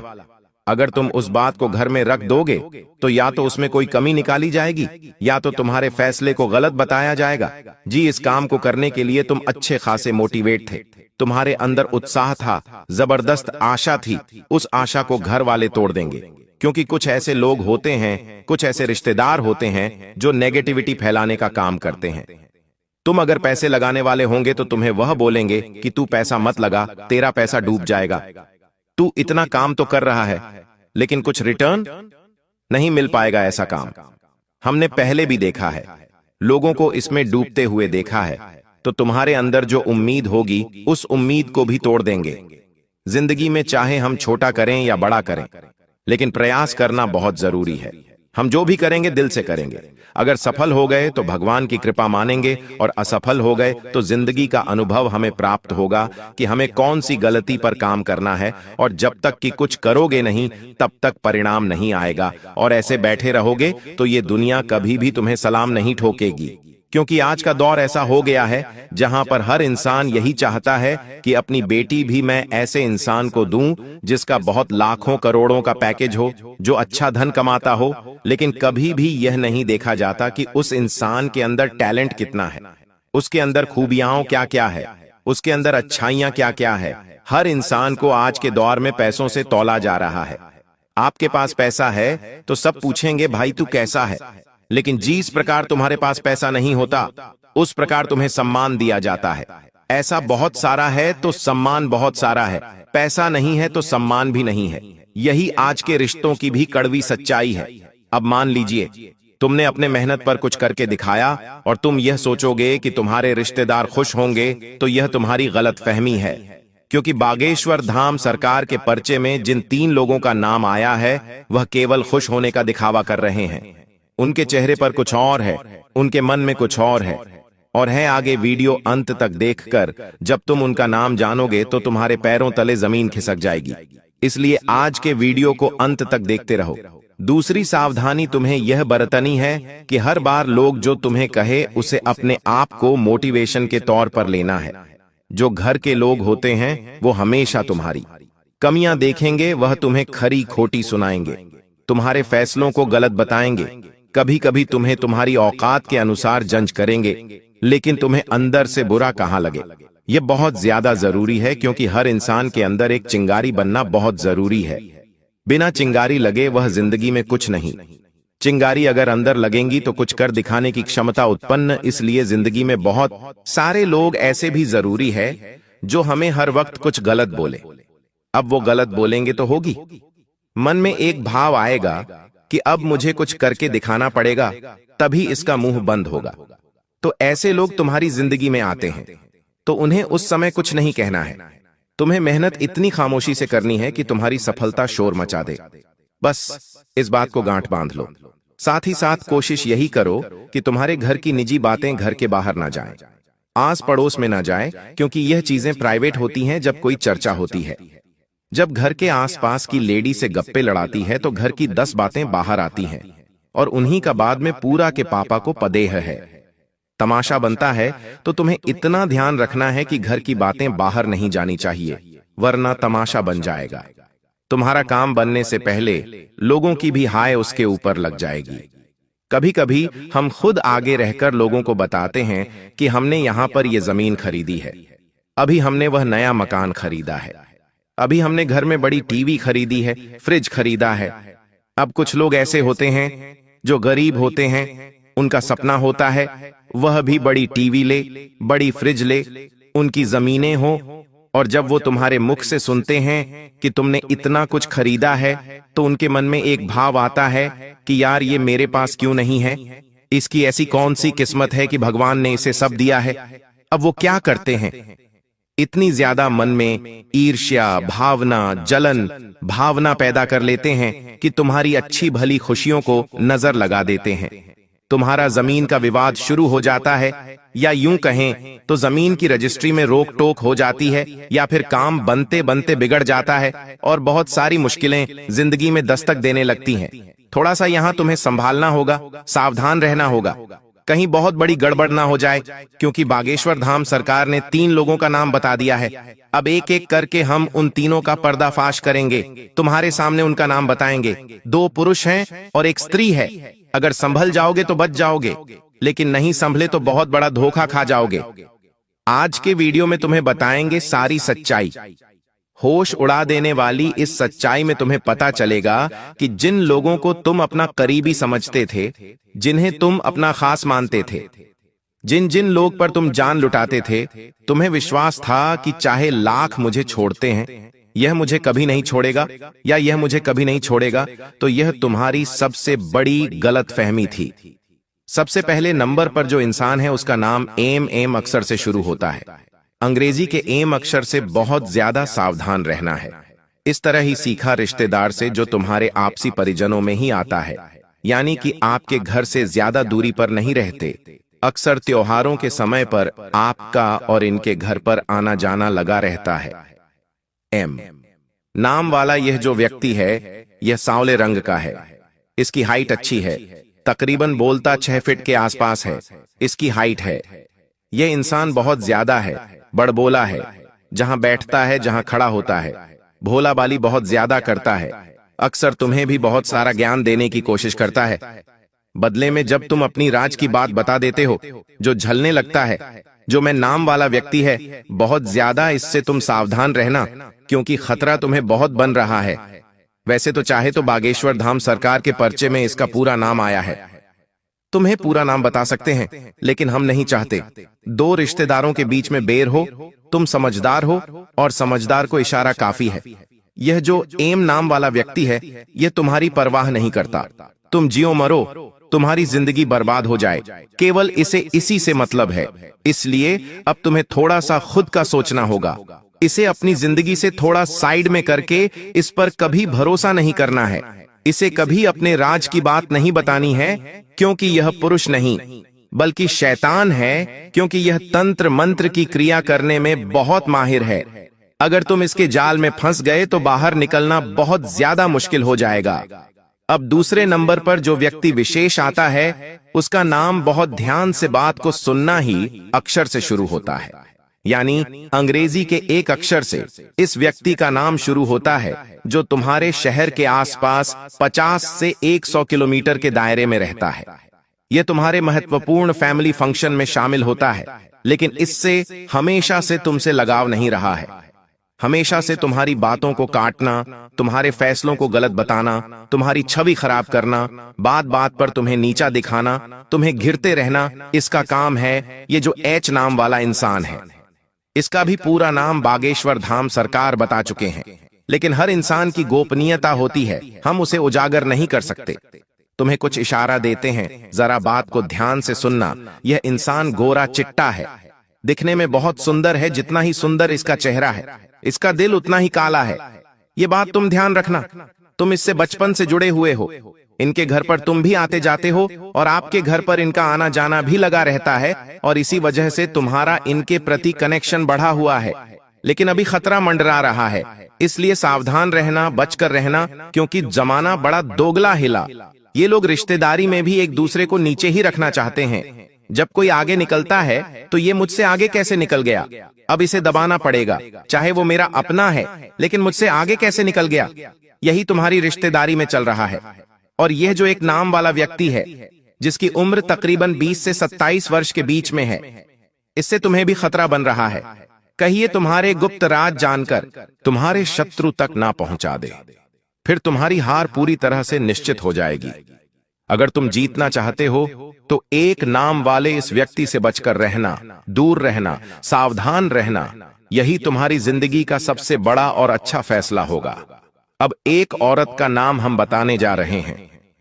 अगर तुम उस बात को घर में रख दोगे तो या तो उसमें कोई कमी निकाली जाएगी, या तो तुम्हारे फैसले को गलत बताया जाएगा। जी, इस काम को करने के लिए तुम अच्छे खासे मोटिवेट थे, तुम्हारे अंदर उत्साह था, जबरदस्त आशा थी। उस आशा को घर वाले तोड़ देंगे, क्योंकि कुछ ऐसे लोग होते हैं, कुछ ऐसे रिश्तेदार होते हैं जो नेगेटिविटी फैलाने का काम करते हैं। तुम अगर पैसे लगाने वाले होंगे तो तुम्हें वह बोलेंगे कि तू पैसा मत लगा, तेरा पैसा डूब जाएगा। तू इतना काम तो कर रहा है, लेकिन कुछ रिटर्न नहीं मिल पाएगा। ऐसा काम हमने पहले भी देखा है, लोगों को इसमें डूबते हुए देखा है। तो तुम्हारे अंदर जो उम्मीद होगी, उस उम्मीद को भी तोड़ देंगे। जिंदगी में चाहे हम छोटा करें या बड़ा करें, लेकिन प्रयास करना बहुत जरूरी है। हम जो भी करेंगे दिल से करेंगे। अगर सफल हो गए तो भगवान की कृपा मानेंगे, और असफल हो गए तो जिंदगी का अनुभव हमें प्राप्त होगा कि हमें कौन सी गलती पर काम करना है। और जब तक कि कुछ करोगे नहीं, तब तक परिणाम नहीं आएगा। और ऐसे बैठे रहोगे तो ये दुनिया कभी भी तुम्हें सलाम नहीं ठोकेगी। क्योंकि आज का दौर ऐसा हो गया है जहां पर हर इंसान यही चाहता है कि अपनी बेटी भी मैं ऐसे इंसान को दूं जिसका बहुत लाखों करोड़ों का पैकेज हो, जो अच्छा धन कमाता हो, लेकिन कभी भी यह नहीं देखा जाता कि उस इंसान के अंदर टैलेंट कितना है, उसके अंदर खूबियां क्या क्या है, उसके अंदर अच्छाइयां क्या क्या है। हर इंसान को आज के दौर में पैसों से तौला जा रहा है। आपके पास पैसा है तो सब पूछेंगे भाई तू कैसा है, लेकिन जिस प्रकार तुम्हारे पास पैसा नहीं होता उस प्रकार तुम्हें सम्मान दिया जाता है। ऐसा बहुत सारा है तो सम्मान बहुत सारा है, पैसा नहीं है तो सम्मान भी नहीं है। यही आज के रिश्तों की भी कड़वी सच्चाई है। अब मान लीजिए तुमने अपने मेहनत पर कुछ करके दिखाया और तुम यह सोचोगे कि तुम्हारे रिश्तेदार खुश होंगे, तो यह तुम्हारी गलतफहमी है। क्योंकि बागेश्वर धाम सरकार के पर्चे में जिन 3 लोगों का नाम आया है वह केवल खुश होने का दिखावा कर रहे हैं। उनके चेहरे पर कुछ और है, उनके मन में कुछ और है आगे वीडियो अंत तक देखकर जब तुम उनका नाम जानोगे तो तुम्हारे पैरों तले जमीन खिसक जाएगी। इसलिए आज के वीडियो को अंत तक देखते रहो। दूसरी सावधानी तुम्हें यह बरतनी है कि हर बार लोग जो तुम्हें कहे उसे अपने आप को मोटिवेशन के तौर पर लेना है। जो घर के लोग होते हैं वो हमेशा तुम्हारी कमियां देखेंगे, वह तुम्हें खरी खोटी सुनाएंगे, तुम्हारे फैसलों को गलत बताएंगे, कभी कभी तुम्हें तुम्हारी औकात के अनुसार जज करेंगे, लेकिन तुम्हें अंदर से बुरा कहां लगे। यह बहुत ज्यादा जरूरी है, क्योंकि हर इंसान के अंदर एक चिंगारी बनना बहुत जरूरी है। बिना चिंगारी लगे वह जिंदगी में कुछ नहीं। चिंगारी अगर अंदर लगेंगी तो कुछ कर दिखाने की क्षमता उत्पन्न। इसलिए जिंदगी में बहुत सारे लोग ऐसे भी जरूरी है जो हमें हर वक्त कुछ गलत बोले। अब वो गलत बोलेंगे तो होगी, मन में एक भाव आएगा कि अब मुझे कुछ करके दिखाना पड़ेगा, तभी इसका मुंह बंद होगा। तो ऐसे लोग तुम्हारी जिंदगी में आते हैं तो उन्हें उस समय कुछ नहीं कहना है। तुम्हें मेहनत इतनी खामोशी से करनी है कि तुम्हारी सफलता शोर मचा दे। बस इस बात को गांठ बांध लो। साथ ही साथ कोशिश यही करो कि तुम्हारे घर की निजी बातें घर के बाहर ना जाएं, आस पड़ोस में ना जाएं, क्योंकि यह चीजें प्राइवेट होती हैं जब कोई चर्चा होती है। जब घर के आसपास की लेडी से गप्पे लड़ाती है तो घर की 10 बातें बाहर आती हैं और उन्हीं का बाद में पूरा के पापा को पदेह है। तमाशा बनता है तो तुम्हें इतना ध्यान रखना है कि घर की बातें बाहर नहीं जानी चाहिए, वरना तमाशा बन जाएगा। तुम्हारा काम बनने से पहले लोगों की भी हाय उसके ऊपर लग जाएगी। कभी कभी हम खुद आगे रहकर लोगों को बताते हैं कि हमने यहां पर यह जमीन खरीदी है, अभी हमने वह नया मकान खरीदा है, अभी हमने घर में बड़ी टीवी खरीदी है, फ्रिज खरीदा है। अब कुछ लोग ऐसे होते हैं जो गरीब होते हैं, उनका सपना होता है वह भी बड़ी टीवी ले, बड़ी फ्रिज ले, उनकी जमीनें हो, और जब वो तुम्हारे मुख से सुनते हैं कि तुमने इतना कुछ खरीदा है तो उनके मन में एक भाव आता है कि यार ये मेरे पास क्यों नहीं है, इसकी ऐसी कौन सी किस्मत है कि भगवान ने इसे सब दिया है। अब वो क्या करते हैं, इतनी ज्यादा मन में ईर्ष्या भावना, जलन भावना पैदा कर लेते हैं कि तुम्हारी अच्छी भली खुशियों को नजर लगा देते हैं। तुम्हारा जमीन का विवाद शुरू हो जाता है, या यूं कहें तो जमीन की रजिस्ट्री में रोक टोक हो जाती है, या फिर काम बनते बनते बिगड़ जाता है और बहुत सारी मुश्किलें जिंदगी में दस्तक देने लगती हैं। थोड़ा सा यहां तुम्हें संभालना होगा, सावधान रहना होगा, कहीं बहुत बड़ी गड़बड़ ना हो जाए, क्योंकि बागेश्वर धाम सरकार ने 3 लोगों का नाम बता दिया है। अब एक एक करके हम उन तीनों का पर्दाफाश करेंगे, तुम्हारे सामने उनका नाम बताएंगे। 2 पुरुष हैं और 1 स्त्री है। अगर संभल जाओगे तो बच जाओगे, लेकिन नहीं संभले तो बहुत बड़ा धोखा खा जाओगे। आज के वीडियो में तुम्हें बताएंगे सारी सच्चाई। होश उड़ा देने वाली इस सच्चाई में तुम्हें पता चलेगा कि जिन लोगों को तुम अपना करीबी समझते थे, जिन्हें तुम अपना खास मानते थे, जिन जिन लोग पर तुम जान लुटाते थे, तुम्हें विश्वास था कि चाहे लाख मुझे छोड़ते हैं, यह मुझे कभी नहीं छोड़ेगा, या यह मुझे कभी नहीं छोड़ेगा, तो यह तुम्हारी सबसे बड़ी गलतफहमी थी। सबसे पहले नंबर पर जो इंसान है उसका नाम एम अक्षर से शुरू होता है। अंग्रेजी के एम अक्षर से बहुत ज्यादा सावधान रहना है। इस तरह ही सीखा रिश्तेदार से जो तुम्हारे आपसी परिजनों में ही आता है, यानी कि आपके घर से ज्यादा दूरी पर नहीं रहते। अक्सर त्योहारों के समय पर आपका और इनके घर पर आना जाना लगा रहता है। एम नाम वाला यह जो व्यक्ति है, यह सांवले रंग का है, इसकी हाइट अच्छी है, तकरीबन बोलता 6 फीट के आसपास है, इसकी हाइट है। यह इंसान बहुत ज्यादा है, बड़बोला है, जहां बैठता है जहां खड़ा होता है, भोला बाली बहुत ज्यादा करता है, अक्सर तुम्हें भी बहुत सारा ज्ञान देने की कोशिश करता है। बदले में जब तुम अपनी राज की बात बता देते हो, जो झलने लगता है, जो मैं नाम वाला व्यक्ति है, बहुत ज्यादा, इससे तुम सावधान रहना, क्योंकि खतरा तुम्हें बहुत बन रहा है। वैसे तो चाहे तो बागेश्वर धाम सरकार के पर्चे में इसका पूरा नाम आया है। तुम्हें पूरा नाम बता सकते हैं, लेकिन हम नहीं चाहते। 2 रिश्तेदारों के बीच में बेर हो, तुम समझदार हो, और समझदार को इशारा काफी है। यह जो एम नाम वाला व्यक्ति है, यह तुम्हारी परवाह नहीं करता। तुम जियो मरो, तुम्हारी जिंदगी बर्बाद हो जाए, केवल इसे इसी से मतलब है। इसलिए अब तुम्हें थोड़ा सा खुद का सोचना होगा। इसे अपनी जिंदगी से थोड़ा साइड में करके इस पर कभी भरोसा नहीं करना है। इसे कभी अपने राज की बात नहीं बतानी है, क्योंकि यह पुरुष नहीं बल्कि शैतान है, क्योंकि यह तंत्र मंत्र की क्रिया करने में बहुत माहिर है। अगर तुम इसके जाल में फंस गए तो बाहर निकलना बहुत ज्यादा मुश्किल हो जाएगा। अब दूसरे नंबर पर जो व्यक्ति विशेष आता है, उसका नाम बहुत ध्यान से बात को सुनना ही अक्षर से शुरू होता है, यानी अंग्रेजी के एक अक्षर से इस व्यक्ति का नाम शुरू होता है, जो तुम्हारे शहर के आसपास 50 से 100 किलोमीटर के दायरे में रहता है। यह तुम्हारे महत्वपूर्ण फैमिली फंक्शन में शामिल होता है, लेकिन इससे हमेशा से तुमसे लगाव नहीं रहा है। हमेशा से तुम्हारी बातों को काटना, तुम्हारे फैसलों को गलत बताना, तुम्हारी छवि खराब करना, बात बात पर तुम्हें नीचा दिखाना, तुम्हें घिरते रहना, इसका काम है। ये जो एच नाम वाला इंसान है, इसका भी पूरा नाम बागेश्वर धाम सरकार बता चुके हैं, लेकिन हर इंसान की गोपनीयता होती है, हम उसे उजागर नहीं कर सकते। तुम्हें कुछ इशारा देते हैं, जरा बात को ध्यान से सुनना। यह इंसान गोरा चिट्टा है, दिखने में बहुत सुंदर है, जितना ही सुंदर इसका चेहरा है, इसका दिल उतना ही काला है। ये बात तुम ध्यान रखना। तुम इससे बचपन से जुड़े हुए हो, इनके घर पर तुम भी आते जाते हो, और आपके घर पर इनका आना जाना भी लगा रहता है, और इसी वजह से तुम्हारा इनके प्रति कनेक्शन बढ़ा हुआ है। लेकिन अभी खतरा मंडरा रहा है, इसलिए सावधान रहना, बचकर रहना, क्योंकि जमाना बड़ा दोगला हिला। ये लोग रिश्तेदारी में भी एक दूसरे को नीचे ही रखना चाहते हैं। जब कोई आगे निकलता है तो ये मुझसे आगे कैसे निकल गया, अब इसे दबाना पड़ेगा, चाहे वो मेरा अपना है, लेकिन मुझसे आगे कैसे निकल गया। यही तुम्हारी रिश्तेदारी में चल रहा है। और यह जो एक नाम वाला व्यक्ति है, जिसकी उम्र तकरीबन 20 से 27 वर्ष के बीच में है, इससे तुम्हें भी खतरा बन रहा है। कहिए तुम्हारे गुप्त राज जानकर तुम्हारे शत्रु तक ना पहुंचा दे, फिर तुम्हारी हार पूरी तरह से निश्चित हो जाएगी। अगर तुम जीतना चाहते हो तो एक नाम वाले इस व्यक्ति से बचकर रहना, दूर रहना, सावधान रहना। यही तुम्हारी जिंदगी का सबसे बड़ा और अच्छा फैसला होगा। अब एक औरत का नाम हम बताने जा रहे हैं।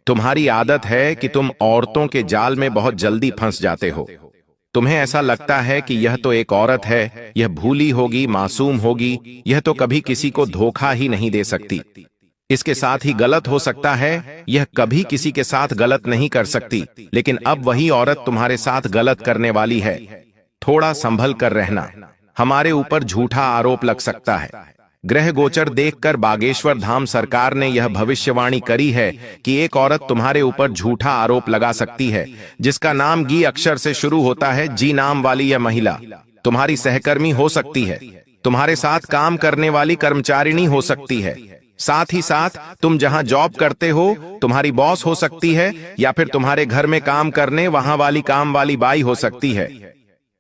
तुम्हारी आदत है कि तुम औरतों के जाल में बहुत जल्दी फंस जाते हो। तुम्हें ऐसा लगता है कि यह तो एक औरत है, यह भूली होगी, मासूम होगी, यह तो कभी किसी को धोखा ही नहीं दे सकती। इसके साथ ही गलत हो सकता है, यह कभी किसी के साथ गलत नहीं कर सकती। लेकिन अब वही औरत तुम्हारे साथ गलत करने वाली है। थोड़ा संभल कर रहना, हमारे ऊपर झूठा आरोप लग सकता है। ग्रह गोचर देखकर बागेश्वर धाम सरकार ने यह भविष्यवाणी करी है कि एक औरत तुम्हारे ऊपर झूठा आरोप लगा सकती है, जिसका नाम गी अक्षर से शुरू होता है। जी नाम वाली यह महिला तुम्हारी सहकर्मी हो सकती है, तुम्हारे साथ काम करने वाली कर्मचारिणी हो सकती है, साथ ही साथ तुम जहां जॉब करते हो तुम्हारी बॉस हो सकती है, या फिर तुम्हारे घर में काम करने वहां वाली काम वाली बाई हो सकती है।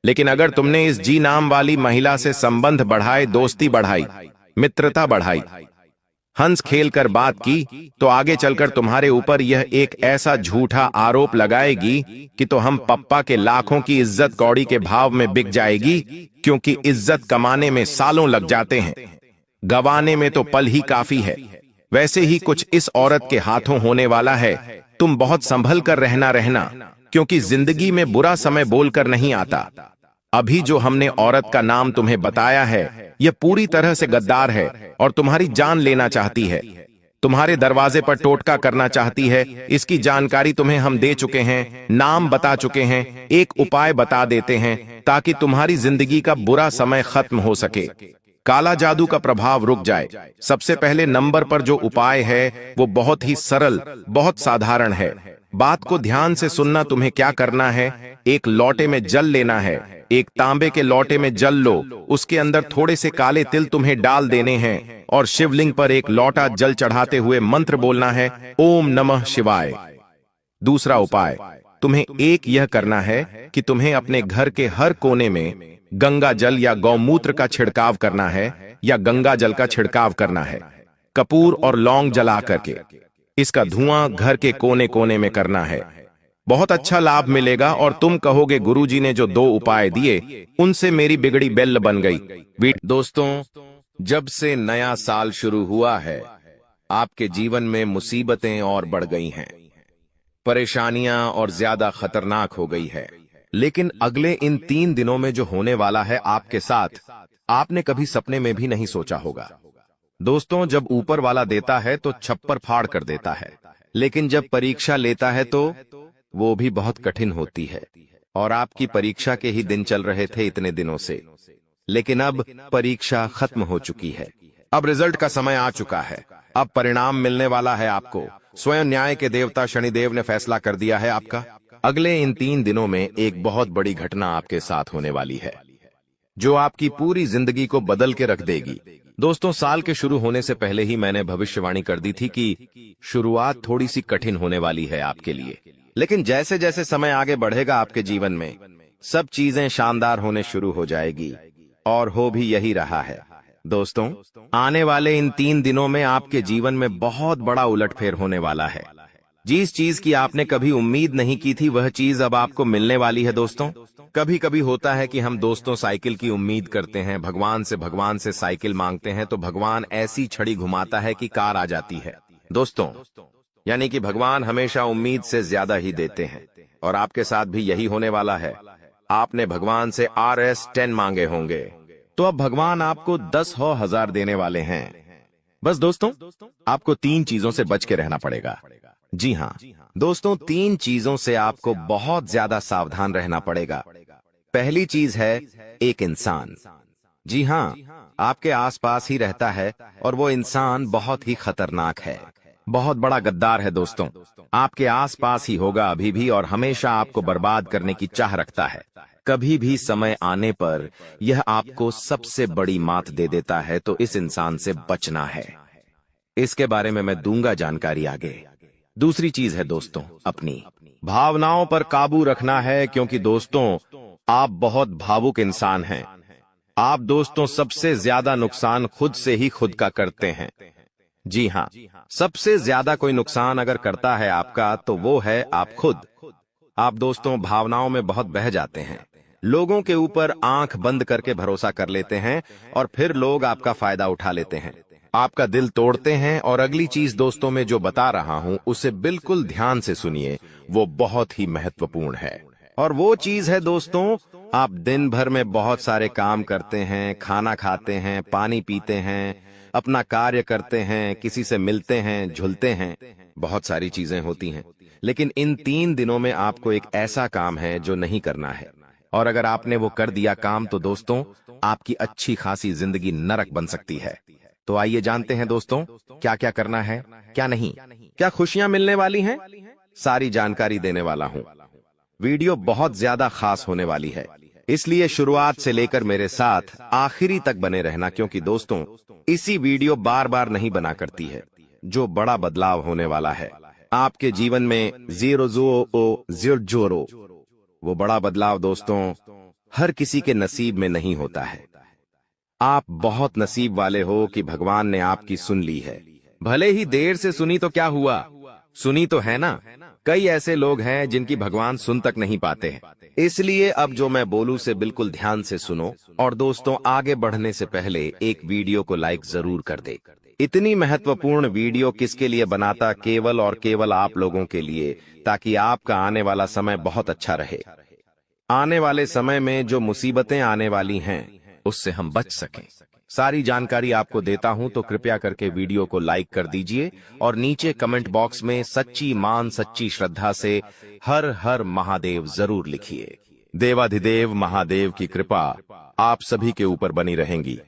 लेकिन अगर तुमने इस जी नाम वाली महिला से संबंध बढ़ाए, दोस्ती बढ़ाई, मित्रता बढ़ाई, हंस खेल कर बात की, तो आगे चलकर तुम्हारे ऊपर यह एक ऐसा झूठा आरोप लगाएगी कि तो हम पप्पा के लाखों की इज्जत कौड़ी के भाव में बिक जाएगी, क्योंकि इज्जत कमाने में सालों लग जाते हैं, गवाने में तो पल ही काफी है। वैसे ही कुछ इस औरत के हाथों होने वाला है। तुम बहुत संभल कर रहना, क्योंकि जिंदगी में बुरा समय बोलकर नहीं आता। अभी जो हमने औरत का नाम तुम्हें बताया है, यह पूरी तरह से गद्दार है और तुम्हारी जान लेना चाहती है। तुम्हारे दरवाजे पर टोटका करना चाहती है। इसकी जानकारी तुम्हें हम दे चुके हैं, नाम बता चुके हैं, एक उपाय बता देते हैं ताकि तुम्हारी जिंदगी का बुरा समय खत्म हो सके, काला जादू का प्रभाव रुक जाए। सबसे पहले नंबर पर जो उपाय है वो बहुत ही सरल, बहुत साधारण है। बात को ध्यान से सुनना। तुम्हें क्या करना है, एक लोटे में जल लेना है। एक तांबे के लोटे में जल लो, उसके अंदर थोड़े से काले तिल तुम्हें डाल देने हैं और शिवलिंग पर एक लोटा जल चढ़ाते हुए मंत्र बोलना है, ओम नमः शिवाय। दूसरा उपाय, तुम्हें एक यह करना है कि तुम्हें अपने घर के हर कोने में गंगा जल या गौमूत्र का छिड़काव करना है या गंगा जल का छिड़काव करना है, कपूर और लौंग जला करके। इसका धुआं घर के कोने कोने में करना है। बहुत अच्छा लाभ मिलेगा और तुम कहोगे गुरुजी ने जो 2 उपाय दिए उनसे मेरी बिगड़ी बेल्ल बन गई। दोस्तों, जब से नया साल शुरू हुआ है, आपके जीवन में मुसीबतें और बढ़ गई हैं, परेशानियां और ज्यादा खतरनाक हो गई है। लेकिन अगले इन 3 दिनों में जो होने वाला है आपके साथ, आपने कभी सपने में भी नहीं सोचा होगा। दोस्तों, जब ऊपर वाला देता है तो छप्पर फाड़ कर देता है, लेकिन जब परीक्षा लेता है तो वो भी बहुत कठिन होती है। और आपकी परीक्षा के ही दिन चल रहे थे इतने दिनों से, लेकिन अब परीक्षा खत्म हो चुकी है। अब रिजल्ट का समय आ चुका है। अब परिणाम मिलने वाला है आपको। स्वयं न्याय के देवता शनिदेव ने फैसला कर दिया है आपका। अगले इन 3 दिनों में एक बहुत बड़ी घटना आपके साथ होने वाली है, जो आपकी पूरी जिंदगी को बदल के रख देगी। दोस्तों, साल के शुरू होने से पहले ही मैंने भविष्यवाणी कर दी थी कि शुरुआत थोड़ी सी कठिन होने वाली है आपके लिए, लेकिन जैसे जैसे समय आगे बढ़ेगा आपके जीवन में सब चीजें शानदार होने शुरू हो जाएगी, और हो भी यही रहा है। दोस्तों, आने वाले इन 3 दिनों में आपके जीवन में बहुत बड़ा उलटफेर होने वाला है। जिस चीज की आपने कभी उम्मीद नहीं की थी, वह चीज अब आपको मिलने वाली है। दोस्तों, कभी कभी होता है कि हम दोस्तों साइकिल की उम्मीद करते हैं, भगवान से साइकिल मांगते हैं, तो भगवान ऐसी छड़ी घुमाता है कि कार आ जाती है। दोस्तों, यानी कि भगवान हमेशा उम्मीद से ज्यादा ही देते हैं, और आपके साथ भी यही होने वाला है। आपने भगवान से RS10 मांगे होंगे, तो अब भगवान आपको 10,000 देने वाले हैं। बस दोस्तों, आपको 3 चीजों से बच के रहना पड़ेगा। जी हाँ दोस्तों, 3 चीजों से आपको बहुत ज्यादा सावधान रहना पड़ेगा। पहली चीज है एक इंसान। जी हाँ, आपके आसपास ही रहता है और वो इंसान बहुत ही खतरनाक है, बहुत बड़ा गद्दार है। दोस्तों, आपके आसपास ही होगा अभी भी और हमेशा आपको बर्बाद करने की चाह रखता है। कभी भी समय आने पर यह आपको सबसे बड़ी मात दे देता है, तो इस इंसान से बचना है। इसके बारे में मैं दूंगा जानकारी आगे। दूसरी चीज है दोस्तों, अपनी भावनाओं पर काबू रखना है, क्योंकि दोस्तों आप बहुत भावुक इंसान हैं। आप दोस्तों सबसे ज्यादा नुकसान खुद से ही खुद का करते हैं। जी हाँ, सबसे ज्यादा कोई नुकसान अगर करता है आपका, तो वो है आप खुद। आप दोस्तों भावनाओं में बहुत बह जाते हैं, लोगों के ऊपर आंख बंद करके भरोसा कर लेते हैं और फिर लोग आपका फायदा उठा लेते हैं, आपका दिल तोड़ते हैं। और अगली चीज दोस्तों मैं जो बता रहा हूं उसे बिल्कुल ध्यान से सुनिए, वो बहुत ही महत्वपूर्ण है। और वो चीज है दोस्तों, आप दिन भर में बहुत सारे काम करते हैं, खाना खाते हैं, पानी पीते हैं, अपना कार्य करते हैं, किसी से मिलते हैं, झुलते हैं, बहुत सारी चीजें होती हैं, लेकिन इन 3 दिनों में आपको एक ऐसा काम है जो नहीं करना है। और अगर आपने वो कर दिया काम, तो दोस्तों आपकी अच्छी खासी जिंदगी नरक बन सकती है। तो आइए जानते हैं दोस्तों क्या क्या करना है, क्या नहीं, क्या खुशियां मिलने वाली हैं, सारी जानकारी देने वाला हूं। वीडियो बहुत ज्यादा खास होने वाली है, इसलिए शुरुआत से लेकर मेरे साथ आखिरी तक बने रहना, क्योंकि दोस्तों इसी वीडियो बार बार नहीं बना करती है। जो बड़ा बदलाव होने वाला है आपके जीवन में, 0 वो बड़ा बदलाव दोस्तों हर किसी के नसीब में नहीं होता है। आप बहुत नसीब वाले हो कि भगवान ने आपकी सुन ली है। भले ही देर से सुनी तो क्या हुआ, सुनी तो है ना। कई ऐसे लोग हैं जिनकी भगवान सुन तक नहीं पाते हैं। इसलिए अब जो मैं बोलूं से बिल्कुल ध्यान से सुनो। और दोस्तों आगे बढ़ने से पहले एक वीडियो को लाइक जरूर कर दे। इतनी महत्वपूर्ण वीडियो किसके लिए बनाता, केवल और केवल आप लोगों के लिए, ताकि आपका आने वाला समय बहुत अच्छा रहे। आने वाले समय में जो मुसीबतें आने वाली हैं उससे हम बच सकें। सारी जानकारी आपको देता हूं, तो कृपया करके वीडियो को लाइक कर दीजिए और नीचे कमेंट बॉक्स में सच्ची मान सच्ची श्रद्धा से हर हर महादेव जरूर लिखिए। देवाधिदेव महादेव की कृपा आप सभी के ऊपर बनी रहेंगी।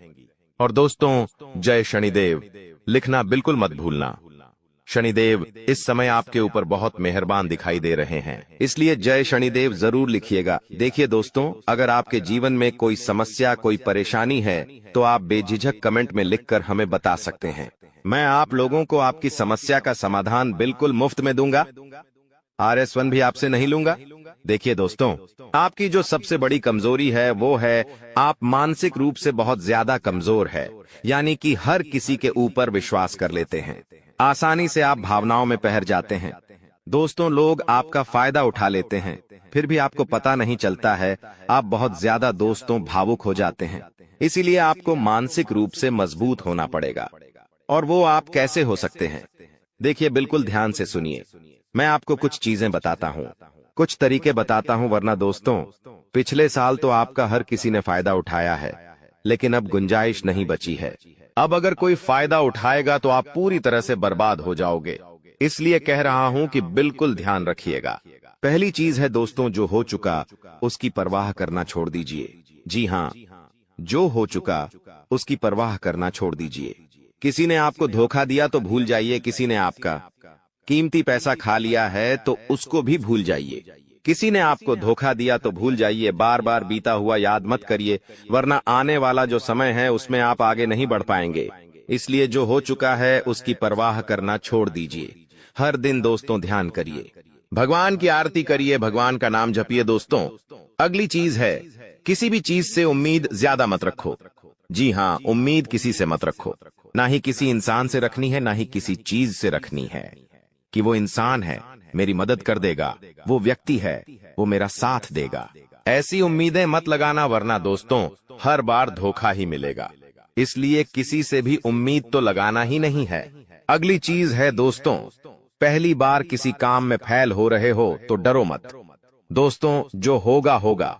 और दोस्तों जय शनिदेव लिखना बिल्कुल मत भूलना। शनिदेव इस समय आपके ऊपर बहुत मेहरबान दिखाई दे रहे हैं, इसलिए जय शनिदेव जरूर लिखिएगा। देखिए दोस्तों, अगर आपके जीवन में कोई समस्या, कोई परेशानी है तो आप बेझिझक कमेंट में लिखकर हमें बता सकते हैं। मैं आप लोगों को आपकी समस्या का समाधान बिल्कुल मुफ्त में दूंगा। RS1 भी आपसे नहीं लूंगा। देखिए दोस्तों, आपकी जो सबसे बड़ी कमजोरी है वो है आप मानसिक रूप से बहुत ज्यादा कमजोर है, यानी कि हर किसी के ऊपर विश्वास कर लेते हैं। आसानी से आप भावनाओं में बहर जाते हैं। दोस्तों, लोग आपका फायदा उठा लेते हैं, फिर भी आपको पता नहीं चलता है। आप बहुत ज्यादा दोस्तों भावुक हो जाते हैं, इसीलिए आपको मानसिक रूप से मजबूत होना पड़ेगा। और वो आप कैसे हो सकते हैं? देखिए, बिल्कुल ध्यान से सुनिए। मैं आपको कुछ चीजें बताता हूँ, कुछ तरीके बताता हूँ, वरना दोस्तों पिछले साल तो आपका हर किसी ने फायदा उठाया है, लेकिन अब गुंजाइश नहीं बची है। अब अगर कोई फायदा उठाएगा तो आप पूरी तरह से बर्बाद हो जाओगे। इसलिए कह रहा हूं कि बिल्कुल ध्यान रखिएगा। पहली चीज है दोस्तों, जो हो चुका उसकी परवाह करना छोड़ दीजिए। जी हाँ, जो हो चुका उसकी परवाह करना छोड़ दीजिए। किसी ने आपको धोखा दिया तो भूल जाइए, किसी ने आपका कीमती पैसा खा लिया है तो उसको भी भूल जाइए। किसी ने आपको धोखा दिया तो भूल जाइए, बार बार बीता हुआ याद मत करिए, वरना आने वाला जो समय है उसमें आप आगे नहीं बढ़ पाएंगे। इसलिए जो हो चुका है उसकी परवाह करना छोड़ दीजिए। हर दिन दोस्तों ध्यान करिए, भगवान की आरती करिए, भगवान का नाम जपिए। दोस्तों, अगली चीज है, किसी भी चीज से उम्मीद ज्यादा मत रखो। जी हाँ, उम्मीद किसी से मत रखो। ना ही किसी इंसान से रखनी है, ना ही किसी चीज से रखनी है कि वो इंसान है मेरी मदद कर देगा, वो व्यक्ति है वो मेरा साथ देगा। ऐसी उम्मीदें मत लगाना, वरना दोस्तों हर बार धोखा ही मिलेगा। इसलिए किसी से भी उम्मीद तो लगाना ही नहीं है। अगली चीज है दोस्तों, पहली बार किसी काम में फेल हो रहे हो तो डरो मत। दोस्तों, जो होगा होगा,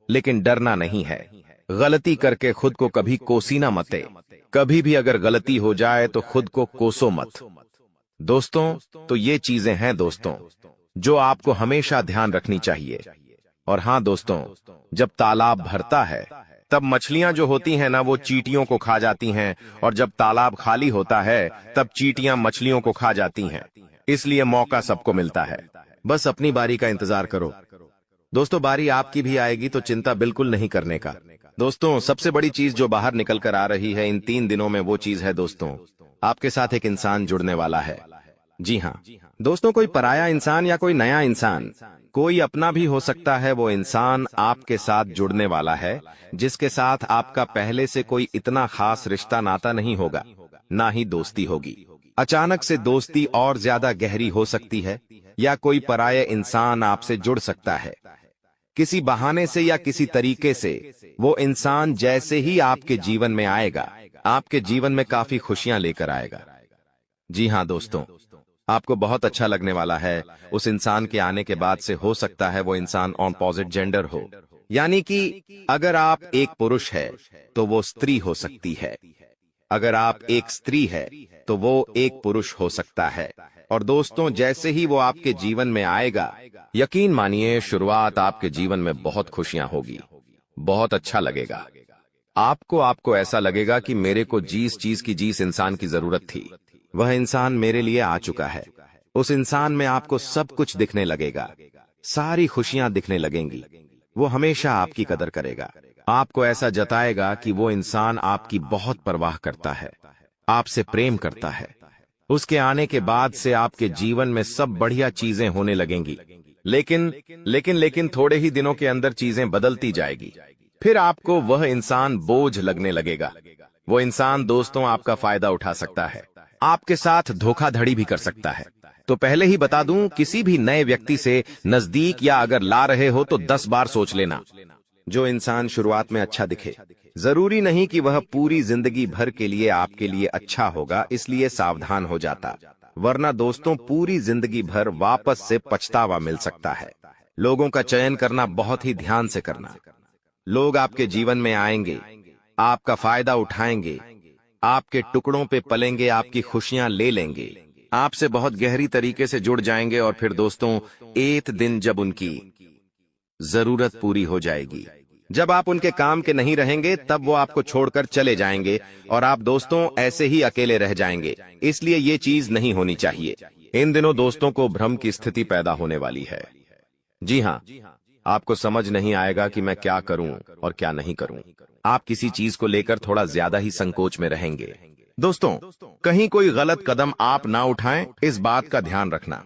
लेकिन डरना नहीं है। गलती करके खुद को कभी कोसीना मते। कभी भी अगर गलती हो जाए तो खुद को कोसो मत। दोस्तों, तो ये चीजें हैं दोस्तों जो आपको हमेशा ध्यान रखनी चाहिए। और हाँ दोस्तों, जब तालाब भरता है तब मछलियां जो होती हैं ना, वो चींटियों को खा जाती हैं, और जब तालाब खाली होता है तब चींटियां मछलियों को खा जाती हैं। इसलिए मौका सबको मिलता है, बस अपनी बारी का इंतजार करो। दोस्तों, बारी आपकी भी आएगी, तो चिंता बिल्कुल नहीं करने का। दोस्तों, सबसे बड़ी चीज जो बाहर निकल कर आ रही है इन 3 दिनों में, वो चीज है दोस्तों, आपके साथ एक इंसान जुड़ने वाला है। जी हाँ दोस्तों, कोई पराया इंसान या कोई नया इंसान, कोई अपना भी हो सकता है। वो इंसान आपके साथ जुड़ने वाला है, जिसके साथ आपका पहले से कोई इतना खास रिश्ता नाता नहीं होगा, ना ही दोस्ती होगी। अचानक से दोस्ती और ज्यादा गहरी हो सकती है, या कोई पराया इंसान आपसे जुड़ सकता है किसी बहाने से या किसी तरीके से। वो इंसान जैसे ही आपके जीवन में आएगा, आपके जीवन में काफी खुशियां लेकर आएगा। जी हाँ दोस्तों, आपको बहुत अच्छा लगने वाला है। उस इंसान के आने के बाद से हो सकता है वो इंसान ऑपोजिट जेंडर हो, यानी कि अगर आप एक पुरुष है तो वो स्त्री हो सकती है, अगर आप एक स्त्री है तो वो एक पुरुष हो सकता है। और दोस्तों, जैसे ही वो आपके जीवन में आएगा, यकीन मानिए शुरुआत आपके जीवन में बहुत खुशियां होगी, बहुत अच्छा लगेगा। आपको ऐसा लगेगा कि मेरे को जिस चीज की जिस इंसान की जरूरत थी वह इंसान मेरे लिए आ चुका है। उस इंसान में आपको सब कुछ दिखने लगेगा, सारी खुशियां दिखने लगेंगी। वो हमेशा आपकी कदर करेगा, आपको ऐसा जताएगा कि वो इंसान आपकी बहुत परवाह करता है, आपसे प्रेम करता है। उसके आने के बाद से आपके जीवन में सब बढ़िया चीजें होने लगेंगी, लेकिन थोड़े ही दिनों के अंदर चीजें बदलती जाएगी। फिर आपको वह इंसान बोझ लगने लगेगा। वो इंसान दोस्तों आपका फायदा उठा सकता है, आपके साथ धोखाधड़ी भी कर सकता है। तो पहले ही बता दूं, किसी भी नए व्यक्ति से नजदीक या अगर ला रहे हो तो 10 बार सोच लेना। जो इंसान शुरुआत में अच्छा दिखे, जरूरी नहीं कि वह पूरी जिंदगी भर के लिए आपके लिए अच्छा होगा, इसलिए सावधान हो जाता, वरना दोस्तों पूरी जिंदगी भर वापस से पछतावा मिल सकता है। लोगों का चयन करना बहुत ही ध्यान से करना। लोग आपके जीवन में आएंगे, आपका फायदा उठाएंगे, आपके टुकड़ों पे पलेंगे, आपकी खुशियां ले लेंगे, आपसे बहुत गहरी तरीके से जुड़ जाएंगे। और फिर दोस्तों, एक दिन जब उनकी जरूरत पूरी हो जाएगी, जब आप उनके काम के नहीं रहेंगे तब वो आपको छोड़कर चले जाएंगे और आप दोस्तों ऐसे ही अकेले रह जाएंगे। इसलिए ये चीज नहीं होनी चाहिए। इन दिनों दोस्तों को भ्रम की स्थिति पैदा होने वाली है। जी हाँ, आपको समझ नहीं आएगा कि मैं क्या करूं और क्या नहीं करूं। आप किसी चीज को लेकर थोड़ा ज्यादा ही संकोच में रहेंगे। दोस्तों, कहीं कोई गलत कदम आप ना उठाएं, इस बात का ध्यान रखना।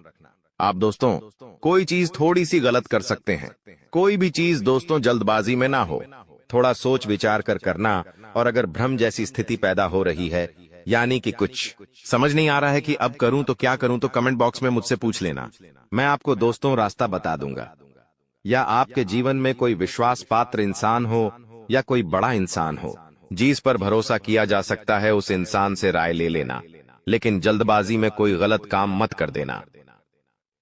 आप दोस्तों कोई चीज थोड़ी सी गलत कर सकते हैं। कोई भी चीज दोस्तों जल्दबाजी में ना हो, थोड़ा सोच विचार कर करना। और अगर भ्रम जैसी स्थिति पैदा हो रही है, यानी कि कुछ समझ नहीं आ रहा है कि अब करूं तो क्या करूं, तो कमेंट बॉक्स में मुझसे पूछ लेना। मैं आपको दोस्तों रास्ता बता दूंगा। या आपके जीवन में कोई विश्वास पात्र इंसान हो या कोई बड़ा इंसान हो जिस पर भरोसा किया जा सकता है, उस इंसान से राय ले लेना। लेकिन जल्दबाजी में कोई गलत काम मत कर देना।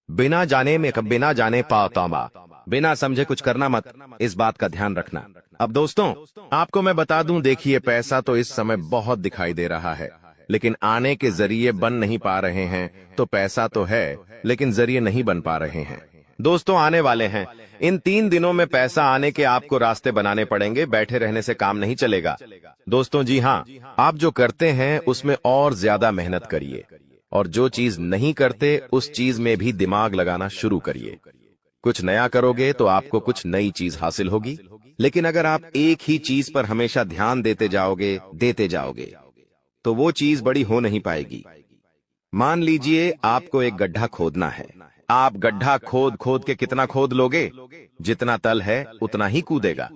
बिना जाने पातामा, बिना समझे कुछ करना मत, इस बात का ध्यान रखना। अब दोस्तों आपको मैं बता दूं, देखिए पैसा तो इस समय बहुत दिखाई दे रहा है, लेकिन आने के जरिए बन नहीं पा रहे हैं। तो पैसा तो है लेकिन जरिए नहीं बन पा रहे हैं। दोस्तों आने वाले हैं, इन 3 दिनों में पैसा आने के आपको रास्ते बनाने पड़ेंगे। बैठे रहने से काम नहीं चलेगा दोस्तों। जी हाँ, आप जो करते हैं उसमें और ज्यादा मेहनत करिए, और जो चीज नहीं करते उस चीज में भी दिमाग लगाना शुरू करिए। कुछ नया करोगे तो आपको कुछ नई चीज हासिल होगी। लेकिन अगर आप एक ही चीज पर हमेशा ध्यान देते जाओगे तो वो चीज बड़ी हो नहीं पाएगी। मान लीजिए आपको एक गड्ढा खोदना है। आप गड्ढा खोद खोद के कितना खोद लोगे? जितना तल है उतना ही कूदेगा,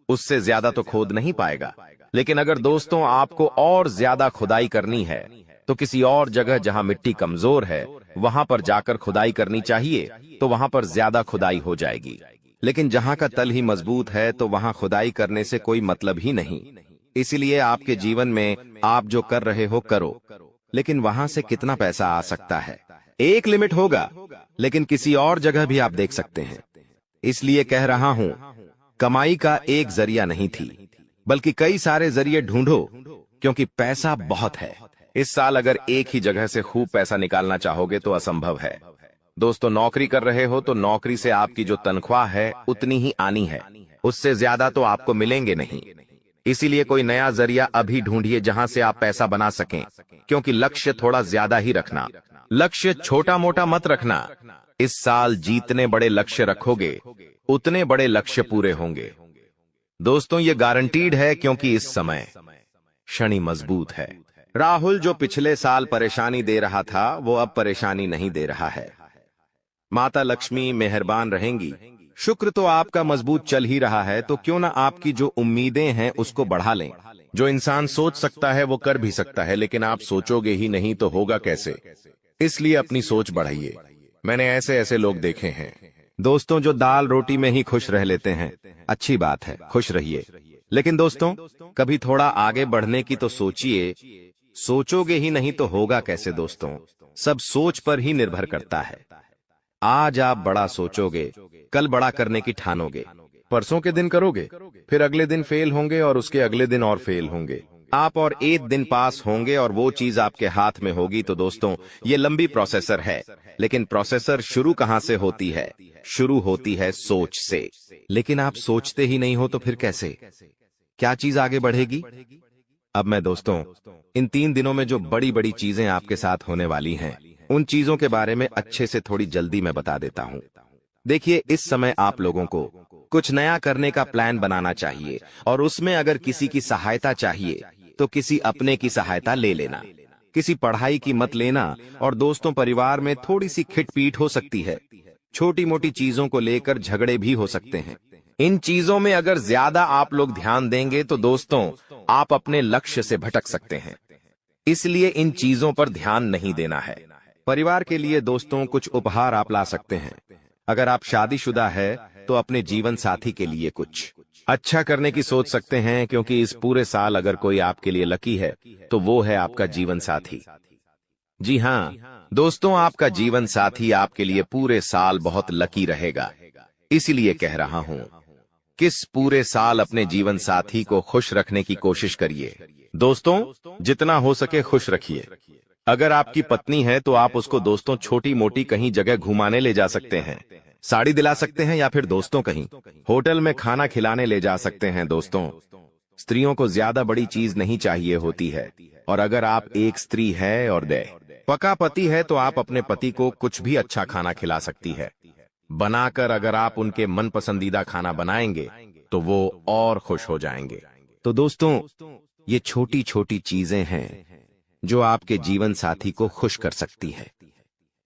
उससे ज्यादा तो खोद नहीं पाएगा। लेकिन अगर दोस्तों आपको और ज्यादा खुदाई करनी है तो किसी और जगह जहां मिट्टी कमजोर है वहां पर जाकर खुदाई करनी चाहिए, तो वहां पर ज्यादा खुदाई हो जाएगी। लेकिन जहां का तल ही मजबूत है तो वहां खुदाई करने से कोई मतलब ही नहीं। इसलिए आपके जीवन में आप जो कर रहे हो करो, लेकिन वहां से कितना पैसा आ सकता है, एक लिमिट होगा। लेकिन किसी और जगह भी आप देख सकते हैं। इसलिए कह रहा हूं, कमाई का एक जरिया नहीं थी, बल्कि कई सारे जरिए ढूंढो, क्योंकि पैसा बहुत है। इस साल अगर एक ही जगह से खूब पैसा निकालना चाहोगे तो असंभव है। दोस्तों नौकरी कर रहे हो तो नौकरी से आपकी जो तनख्वाह है उतनी ही आनी है, उससे ज्यादा तो आपको मिलेंगे नहीं। इसीलिए कोई नया जरिया अभी ढूंढिए जहां से आप पैसा बना सकें, क्योंकि लक्ष्य थोड़ा ज्यादा ही रखना। लक्ष्य छोटा मोटा मत रखना। इस साल जितने बड़े लक्ष्य रखोगे उतने बड़े लक्ष्य पूरे होंगे। दोस्तों ये गारंटीड है, क्योंकि इस समय शनि मजबूत है। राहुल जो पिछले साल परेशानी दे रहा था वो अब परेशानी नहीं दे रहा है। माता लक्ष्मी मेहरबान रहेंगी। शुक्र तो आपका मजबूत चल ही रहा है, तो क्यों ना आपकी जो उम्मीदें हैं उसको बढ़ा लें। जो इंसान सोच सकता है वो कर भी सकता है, लेकिन आप सोचोगे ही नहीं तो होगा कैसे? इसलिए अपनी सोच बढ़ाइए। मैंने ऐसे ऐसे लोग देखे हैं दोस्तों जो दाल रोटी में ही खुश रह लेते हैं। अच्छी बात है, खुश रहिए, लेकिन दोस्तों कभी थोड़ा आगे बढ़ने की तो सोचिए। सोचोगे ही नहीं तो होगा कैसे? दोस्तों सब सोच पर ही निर्भर करता है। आज आप बड़ा सोचोगे, कल बड़ा करने की ठानोगे। परसों के दिन करोगे, फिर अगले दिन फेल होंगे और उसके अगले दिन और फेल होंगे। आप और एक दिन पास होंगे और वो चीज आपके हाथ में होगी। तो दोस्तों ये लंबी प्रोसेसर है, लेकिन प्रोसेसर शुरू कहां से होती है? शुरू होती है सोच से। लेकिन आप सोचते ही नहीं हो तो फिर कैसे, क्या चीज आगे बढ़ेगी? अब मैं दोस्तों इन 3 दिनों में जो बड़ी बड़ी चीजें आपके साथ होने वाली हैं, उन चीजों के बारे में अच्छे से थोड़ी जल्दी मैं बता देता हूं। देखिए इस समय आप लोगों को कुछ नया करने का प्लान बनाना चाहिए, और उसमें अगर किसी की सहायता चाहिए तो किसी अपने की सहायता ले लेना। किसी पढ़ाई की मत लेना। और दोस्तों परिवार में थोड़ी सी खिटपीट हो सकती है, छोटी मोटी चीजों को लेकर झगड़े भी हो सकते हैं। इन चीजों में अगर ज्यादा आप लोग ध्यान देंगे तो दोस्तों आप अपने लक्ष्य से भटक सकते हैं। इसलिए इन चीजों पर ध्यान नहीं देना है। परिवार के लिए दोस्तों कुछ उपहार आप ला सकते हैं। अगर आप शादीशुदा है तो अपने जीवन साथी के लिए कुछ अच्छा करने की सोच सकते हैं, क्योंकि इस पूरे साल अगर कोई आपके लिए लकी है तो वो है आपका जीवन साथी। जी हाँ दोस्तों, आपका जीवन साथी आपके लिए पूरे साल बहुत लकी रहेगा। इसीलिए कह रहा हूं, किस पूरे साल अपने जीवन साथी को खुश रखने की कोशिश करिए। दोस्तों जितना हो सके खुश रखिए। अगर आपकी पत्नी है तो आप उसको दोस्तों छोटी मोटी कहीं जगह घुमाने ले जा सकते हैं। साड़ी दिला सकते हैं या फिर दोस्तों कहीं होटल में खाना खिलाने ले जा सकते हैं। दोस्तों, स्त्रियों को ज्यादा बड़ी चीज नहीं चाहिए होती है, और अगर आप एक स्त्री है और पका पति है तो आप अपने पति को कुछ भी अच्छा खाना खिला सकती है बनाकर। अगर आप उनके मन पसंदीदा खाना बनाएंगे तो वो और खुश हो जाएंगे। तो दोस्तों, ये छोटी छोटी चीजें हैं जो आपके जीवन साथी को खुश कर सकती है।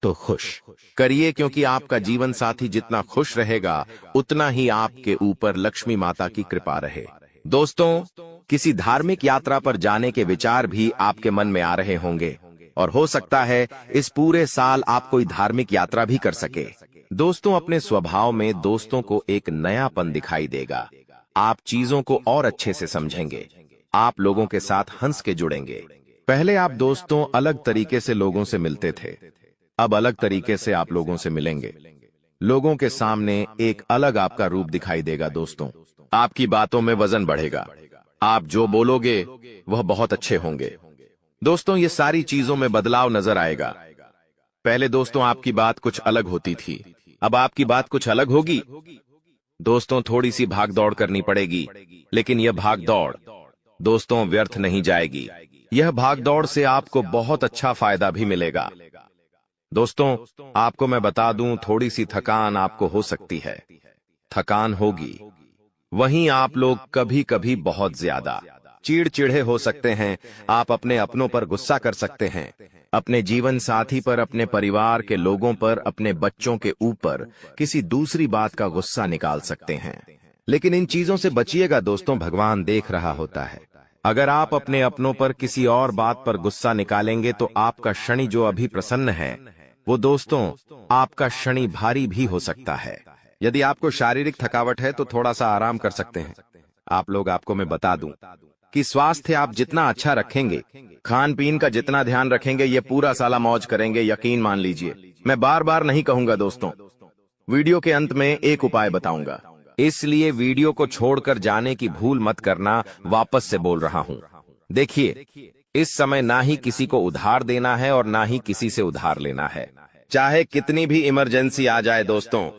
तो खुश करिए, क्योंकि आपका जीवन साथी जितना खुश रहेगा उतना ही आपके ऊपर लक्ष्मी माता की कृपा रहे। दोस्तों, किसी धार्मिक यात्रा पर जाने के विचार भी आपके मन में आ रहे होंगे, और हो सकता है इस पूरे साल आप कोई धार्मिक यात्रा भी कर सके। दोस्तों, अपने स्वभाव में दोस्तों को एक नयापन दिखाई देगा। आप चीजों को और अच्छे से समझेंगे, आप लोगों के साथ हंस के जुड़ेंगे। पहले आप दोस्तों अलग तरीके से लोगों से मिलते थे, अब अलग तरीके से आप लोगों से मिलेंगे। लोगों के सामने एक अलग आपका रूप दिखाई देगा। दोस्तों, आपकी बातों में वजन बढ़ेगा, आप जो बोलोगे वह बहुत अच्छे होंगे। दोस्तों, ये सारी चीजों में बदलाव नजर आएगा। पहले दोस्तों आपकी बात कुछ अलग होती थी, अब आपकी बात कुछ अलग होगी। दोस्तों, थोड़ी सी भाग दौड़ करनी पड़ेगी, लेकिन यह भाग दौड़ दोस्तों व्यर्थ नहीं जाएगी। यह भाग दौड़ से आपको बहुत अच्छा फायदा भी मिलेगा। दोस्तों, आपको मैं बता दूं, थोड़ी सी थकान आपको हो सकती है, थकान होगी। वहीं आप लोग कभी कभी बहुत ज्यादा चिड़चिड़े हो सकते हैं। आप अपने अपनों पर गुस्सा कर सकते हैं, अपने जीवन साथी पर, अपने परिवार के लोगों पर, अपने बच्चों के ऊपर किसी दूसरी बात का गुस्सा निकाल सकते हैं। लेकिन इन चीजों से बचिएगा दोस्तों, भगवान देख रहा होता है। अगर आप अपने अपनों पर किसी और बात पर गुस्सा निकालेंगे तो आपका शनि जो अभी प्रसन्न है, वो दोस्तों आपका शनि भारी भी हो सकता है। यदि आपको शारीरिक थकावट है तो थोड़ा सा आराम कर सकते हैं। आप लोग, आपको मैं बता दूं कि स्वास्थ्य आप जितना अच्छा रखेंगे, खान पीन का जितना ध्यान रखेंगे, ये पूरा साला मौज करेंगे, यकीन मान लीजिए। मैं बार बार नहीं कहूंगा दोस्तों, वीडियो के अंत में एक उपाय बताऊंगा, इसलिए वीडियो को छोड़कर जाने की भूल मत करना। वापस से बोल रहा हूं, देखिए, इस समय ना ही किसी को उधार देना है और ना ही किसी से उधार लेना है। चाहे कितनी भी इमरजेंसी आ जाए दोस्तों,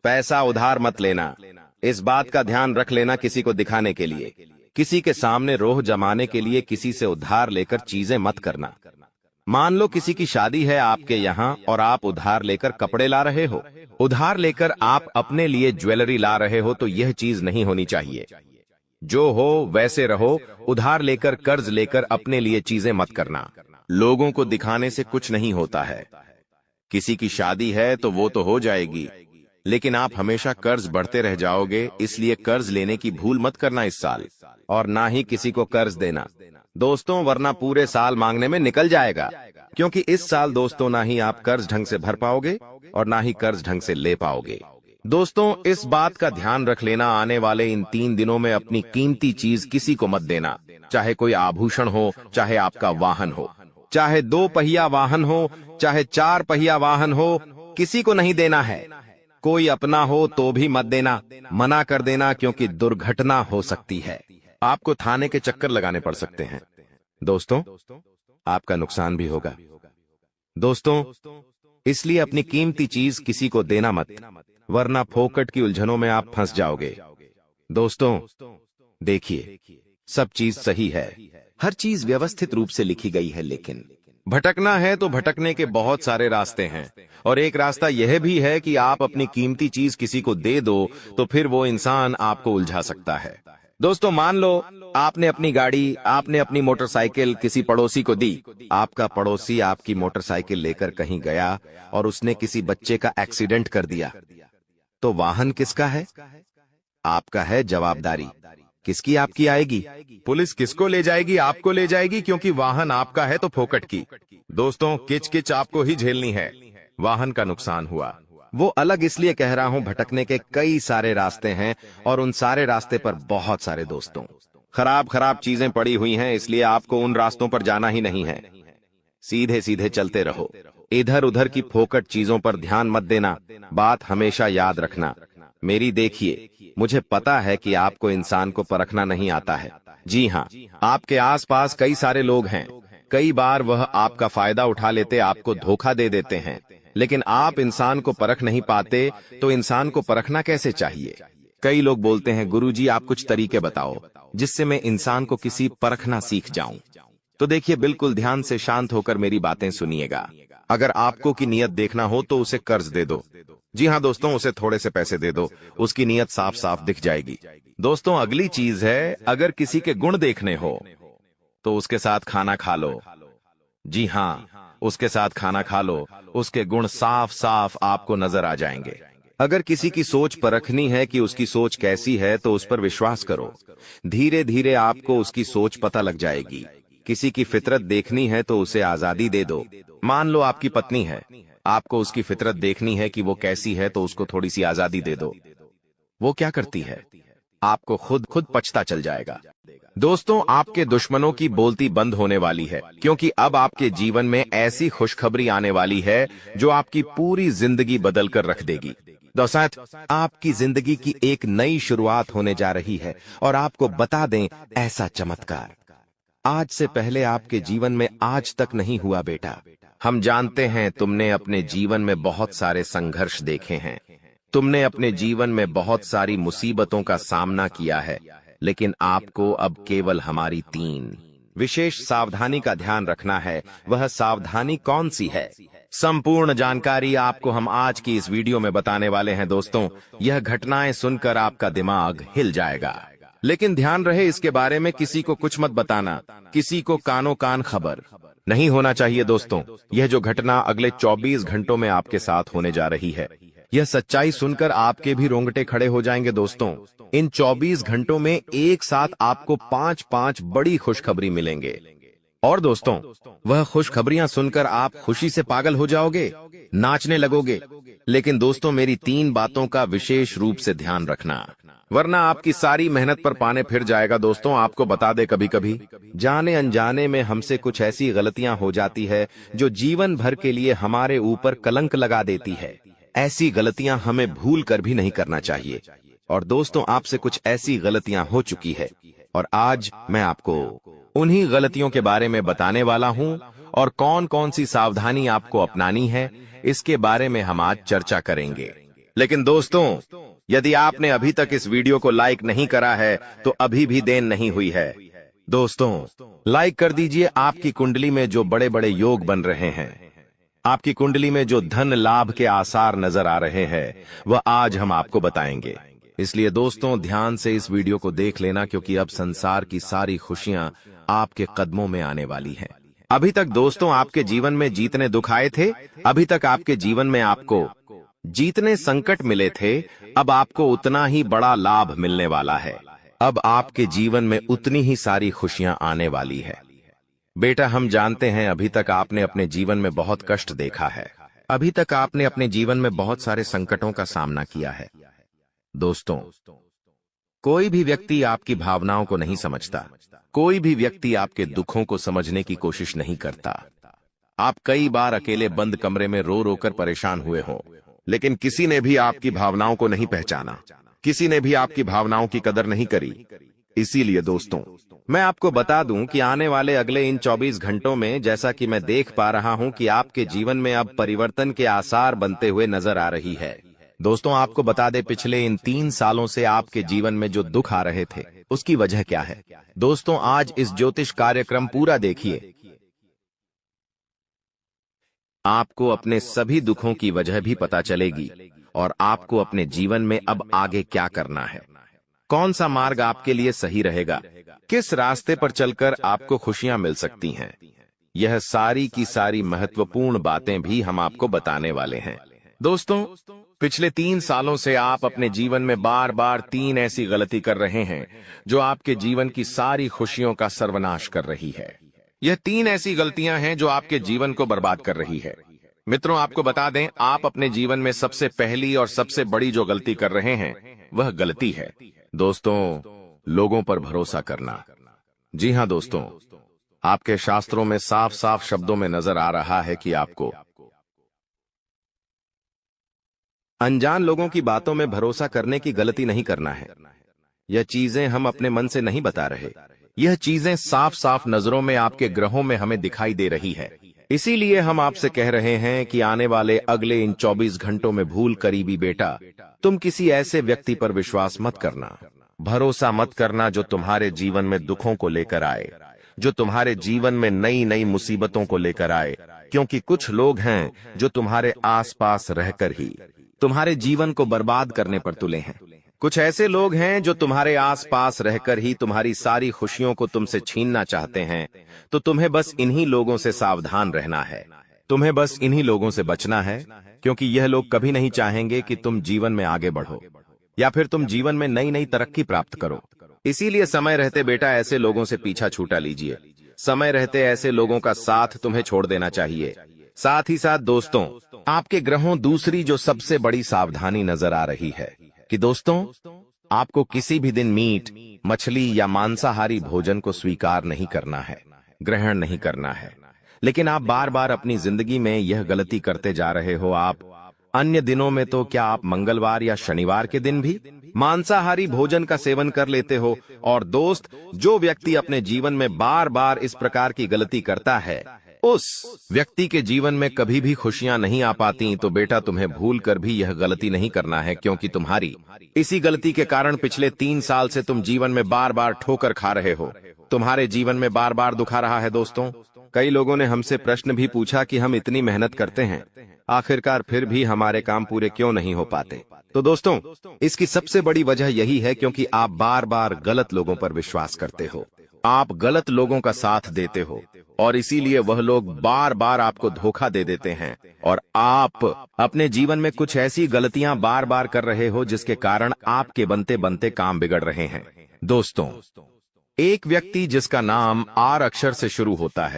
पैसा उधार मत लेना। इस बात का ध्यान रख लेना, किसी को दिखाने के लिए, किसी के सामने रोह जमाने के लिए किसी से उधार लेकर चीजें मत करना। मान लो किसी की शादी है आपके यहाँ और आप उधार लेकर कपड़े ला रहे हो, उधार लेकर आप अपने लिए ज्वेलरी ला रहे हो, तो यह चीज नहीं होनी चाहिए। जो हो वैसे रहो, उधार लेकर, कर्ज लेकर अपने लिए चीजें मत करना। लोगों को दिखाने से कुछ नहीं होता है। किसी की शादी है तो वो तो हो जाएगी, लेकिन आप हमेशा कर्ज बढ़ते रह जाओगे, इसलिए कर्ज लेने की भूल मत करना इस साल, और ना ही किसी को कर्ज देना दोस्तों, वरना पूरे साल मांगने में निकल जाएगा। क्योंकि इस साल दोस्तों ना ही आप कर्ज ढंग से भर पाओगे और ना ही कर्ज ढंग से ले पाओगे। दोस्तों, इस बात का ध्यान रख लेना, आने वाले इन 3 दिनों में अपनी कीमती चीज किसी को मत देना। चाहे कोई आभूषण हो, चाहे आपका वाहन हो, चाहे 2 पहिया वाहन हो, चाहे 4 पहिया वाहन हो, किसी को नहीं देना है। कोई अपना हो तो भी मत देना, मना कर देना, क्योंकि दुर्घटना हो सकती है। आपको थाने के चक्कर लगाने पड़ सकते हैं। दोस्तों, आपका नुकसान भी होगा। दोस्तों, इसलिए अपनी कीमती चीज किसी को देना मत, वरना फोकट की उलझनों में आप फंस जाओगे। दोस्तों, देखिए, सब चीज सही है, हर चीज व्यवस्थित रूप से लिखी गई है, लेकिन भटकना है तो भटकने के बहुत सारे रास्ते हैं, और एक रास्ता यह भी है कि आप अपनी कीमती चीज किसी को दे दो तो फिर वो इंसान आपको उलझा सकता है। दोस्तों, मान लो आपने अपनी गाड़ी, आपने अपनी मोटरसाइकिल किसी पड़ोसी को दी। आपका पड़ोसी आपकी मोटरसाइकिल लेकर कहीं गया और उसने किसी बच्चे का एक्सीडेंट कर दिया, तो वाहन किसका है? आपका है। जवाबदारी किसकी आपकी आएगी? पुलिस किसको ले जाएगी? आपको ले जाएगी, क्योंकि वाहन आपका है तो फोकट की। दोस्तों, किच-किच आपको ही झेलनी है। वाहन का नुकसान हुआ, वो अलग इसलिए कह रहा हूं, भटकने के कई सारे रास्ते हैं और उन सारे रास्ते पर बहुत सारे दोस्तों खराब खराब चीजें पड़ी हुई हैं, इसलिए आपको उन रास्तों पर जाना ही नहीं है। सीधे सीधे चलते रहो, इधर उधर की फोकट चीजों पर ध्यान मत देना। बात हमेशा याद रखना मेरी। देखिए, मुझे पता है कि आपको इंसान को परखना नहीं आता है। जी हाँ, आपके आसपास कई सारे लोग हैं, कई बार वह आपका फायदा उठा लेते, आपको धोखा दे देते हैं, लेकिन आप इंसान को परख नहीं पाते, तो इंसान को परखना कैसे चाहिए? कई लोग बोलते हैं गुरुजी आप कुछ तरीके बताओ जिससे मैं इंसान को किसी परखना सीख जाऊं। तो देखिए, बिल्कुल ध्यान से शांत होकर मेरी बातें सुनिएगा। अगर आपको की नियत देखना हो तो उसे कर्ज दे दो। जी हाँ दोस्तों, उसे थोड़े से पैसे दे दो, उसकी नियत साफ साफ दिख जाएगी। दोस्तों अगली चीज है, अगर किसी के गुण देखने हो तो उसके साथ खाना खा लो। जी हाँ, उसके साथ खाना खा लो, उसके गुण साफ साफ आपको नजर आ जाएंगे। अगर किसी की सोच परखनी है कि उसकी सोच कैसी है तो उस पर विश्वास करो, धीरे धीरे आपको उसकी सोच पता लग जाएगी। किसी की फितरत देखनी है तो उसे आजादी दे दो। मान लो आपकी पत्नी है, आपको उसकी फितरत देखनी है कि वो कैसी है, तो उसको थोड़ी सी आजादी दे दो। वो क्या करती है आपको खुद खुद पछता चल जाएगा। दोस्तों आपके दुश्मनों की बोलती बंद होने वाली है, क्योंकि अब आपके जीवन में ऐसी खुशखबरी आने वाली है जो आपकी पूरी जिंदगी बदल कर रख देगी। दोस्तों आपकी जिंदगी की एक नई शुरुआत होने जा रही है, और आपको बता दें ऐसा चमत्कार आज से पहले आपके जीवन में आज तक नहीं हुआ बेटा। हम जानते हैं तुमने अपने जीवन में बहुत सारे संघर्ष देखे हैं, तुमने अपने जीवन में बहुत सारी मुसीबतों का सामना किया है, लेकिन आपको अब केवल हमारी 3 विशेष सावधानी का ध्यान रखना है। वह सावधानी कौन सी है? संपूर्ण जानकारी आपको हम आज की इस वीडियो में बताने वाले हैं। दोस्तों यह घटनाएं सुनकर आपका दिमाग हिल जाएगा, लेकिन ध्यान रहे इसके बारे में किसी को कुछ मत बताना, किसी को कानो कान खबर नहीं होना चाहिए। दोस्तों यह जो घटना अगले 24 घंटों में आपके साथ होने जा रही है, यह सच्चाई सुनकर आपके भी रोंगटे खड़े हो जाएंगे। दोस्तों इन 24 घंटों में एक साथ आपको 5 बड़ी खुशखबरी मिलेंगे, और दोस्तों वह खुशखबरियां सुनकर आप खुशी से पागल हो जाओगे, नाचने लगोगे। लेकिन दोस्तों मेरी 3 बातों का विशेष रूप से ध्यान रखना, वरना आपकी सारी मेहनत पर पानी फिर जाएगा। दोस्तों आपको बता दे, कभी कभी जाने अनजाने में हमसे कुछ ऐसी गलतियां हो जाती है जो जीवन भर के लिए हमारे ऊपर कलंक लगा देती है। ऐसी गलतियां हमें भूल कर भी नहीं करना चाहिए। और दोस्तों आपसे कुछ ऐसी गलतियां हो चुकी है, और आज मैं आपको उन्हीं गलतियों के बारे में बताने वाला हूं, और कौन कौन सी सावधानी आपको अपनानी है इसके बारे में हम आज चर्चा करेंगे। लेकिन दोस्तों यदि आपने अभी तक इस वीडियो को लाइक नहीं करा है तो अभी भी देर नहीं हुई है। दोस्तों लाइक कर दीजिए। आपकी कुंडली में जो बड़े बड़े योग बन रहे हैं, आपकी कुंडली में जो धन लाभ के आसार नजर आ रहे हैं, वह आज हम आपको बताएंगे। इसलिए दोस्तों ध्यान से इस वीडियो को देख लेना, क्योंकि अब संसार की सारी खुशियां आपके कदमों में आने वाली हैं। अभी तक दोस्तों आपके जीवन में जितने दुख आए थे, अभी तक आपके जीवन में आपको जितने संकट मिले थे, अब आपको उतना ही बड़ा लाभ मिलने वाला है। अब आपके जीवन में उतनी ही सारी खुशियां आने वाली है। बेटा हम जानते हैं अभी तक आपने अपने जीवन में बहुत कष्ट देखा है, अभी तक आपने अपने जीवन में बहुत सारे संकटों का सामना किया है। दोस्तों कोई भी व्यक्ति आपकी भावनाओं को नहीं समझता, कोई भी व्यक्ति आपके दुखों को समझने की कोशिश नहीं करता। आप कई बार अकेले बंद कमरे में रो रो कर परेशान हुए हो, लेकिन किसी ने भी आपकी भावनाओं को नहीं पहचाना, किसी ने भी आपकी भावनाओं की कदर नहीं करी। इसीलिए दोस्तों मैं आपको बता दूं कि आने वाले अगले इन 24 घंटों में, जैसा कि मैं देख पा रहा हूं कि आपके जीवन में अब परिवर्तन के आसार बनते हुए नजर आ रही है। दोस्तों आपको बता दें, पिछले इन 3 सालों से आपके जीवन में जो दुख आ रहे थे उसकी वजह क्या है। दोस्तों आज इस ज्योतिष कार्यक्रम पूरा देखिए, आपको अपने सभी दुखों की वजह भी पता चलेगी, और आपको अपने जीवन में अब आगे क्या करना है, कौन सा मार्ग आपके लिए सही रहेगा, किस रास्ते पर चलकर आपको खुशियां मिल सकती हैं। यह सारी की सारी महत्वपूर्ण बातें भी हम आपको बताने वाले हैं। दोस्तों पिछले 3 सालों से आप अपने जीवन में बार बार 3 ऐसी गलती कर रहे हैं जो आपके जीवन की सारी खुशियों का सर्वनाश कर रही है। यह 3 ऐसी गलतियां हैं जो आपके जीवन को बर्बाद कर रही है। मित्रों आपको बता दें, आप अपने जीवन में सबसे पहली और सबसे बड़ी जो गलती कर रहे हैं वह गलती है दोस्तों लोगों पर भरोसा करना। जी हां दोस्तों, आपके शास्त्रों में साफ साफ शब्दों में नजर आ रहा है कि आपको अनजान लोगों की बातों में भरोसा करने की गलती नहीं करना है। यह चीजें हम अपने मन से नहीं बता रहे, यह चीजें साफ साफ नजरों में आपके ग्रहों में हमें दिखाई दे रही है। इसीलिए हम आपसे कह रहे हैं कि आने वाले अगले इन 24 घंटों में भूल करीबी बेटा तुम किसी ऐसे व्यक्ति पर विश्वास मत करना, भरोसा मत करना जो तुम्हारे जीवन में दुखों को लेकर आए, जो तुम्हारे जीवन में नई नई मुसीबतों को लेकर आए। क्योंकि कुछ लोग हैं जो तुम्हारे आसपास रहकर ही तुम्हारे जीवन को बर्बाद करने पर तुले हैं। कुछ ऐसे लोग हैं जो तुम्हारे आसपास रहकर ही तुम्हारी सारी खुशियों को तुमसे छीनना चाहते हैं। तो तुम्हें बस इन्हीं लोगों से सावधान रहना है, तुम्हें बस इन्हीं लोगों से बचना है, क्योंकि यह लोग कभी नहीं चाहेंगे कि तुम जीवन में आगे बढ़ो या फिर तुम जीवन में नई नई तरक्की प्राप्त करो। इसीलिए समय रहते बेटा ऐसे लोगों से पीछा छूटा लीजिए। समय रहते ऐसे लोगों का साथ तुम्हें छोड़ देना चाहिए। साथ ही साथ दोस्तों, आपके ग्रहों दूसरी जो सबसे बड़ी सावधानी नजर आ रही है कि दोस्तों, आपको किसी भी दिन मीट, मछली या मांसाहारी भोजन को स्वीकार नहीं करना है, ग्रहण नहीं करना है। लेकिन आप बार बार अपनी जिंदगी में यह गलती करते जा रहे हो। आप अन्य दिनों में तो क्या आप मंगलवार या शनिवार के दिन भी मांसाहारी भोजन का सेवन कर लेते हो। और दोस्त, जो व्यक्ति अपने जीवन में बार बार इस प्रकार की गलती करता है, उस व्यक्ति के जीवन में कभी भी खुशियां नहीं आ पाती। तो बेटा तुम्हें भूल कर भी यह गलती नहीं करना है, क्योंकि तुम्हारी इसी गलती के कारण पिछले 3 साल से तुम जीवन में बार बार ठोकर खा रहे हो, तुम्हारे जीवन में बार बार दुखा रहा है। दोस्तों, कई लोगों ने हमसे प्रश्न भी पूछा कि हम इतनी मेहनत करते हैं, आखिरकार फिर भी हमारे काम पूरे क्यों नहीं हो पाते। तो दोस्तों, इसकी सबसे बड़ी वजह यही है क्योंकि आप बार बार गलत लोगों पर विश्वास करते हो, आप गलत लोगों का साथ देते हो, और इसीलिए वह लोग बार बार आपको धोखा दे देते हैं। और आप अपने जीवन में कुछ ऐसी गलतियां बार बार कर रहे हो जिसके कारण आपके बनते बनते काम बिगड़ रहे हैं। दोस्तों, एक व्यक्ति जिसका नाम आर अक्षर से शुरू होता है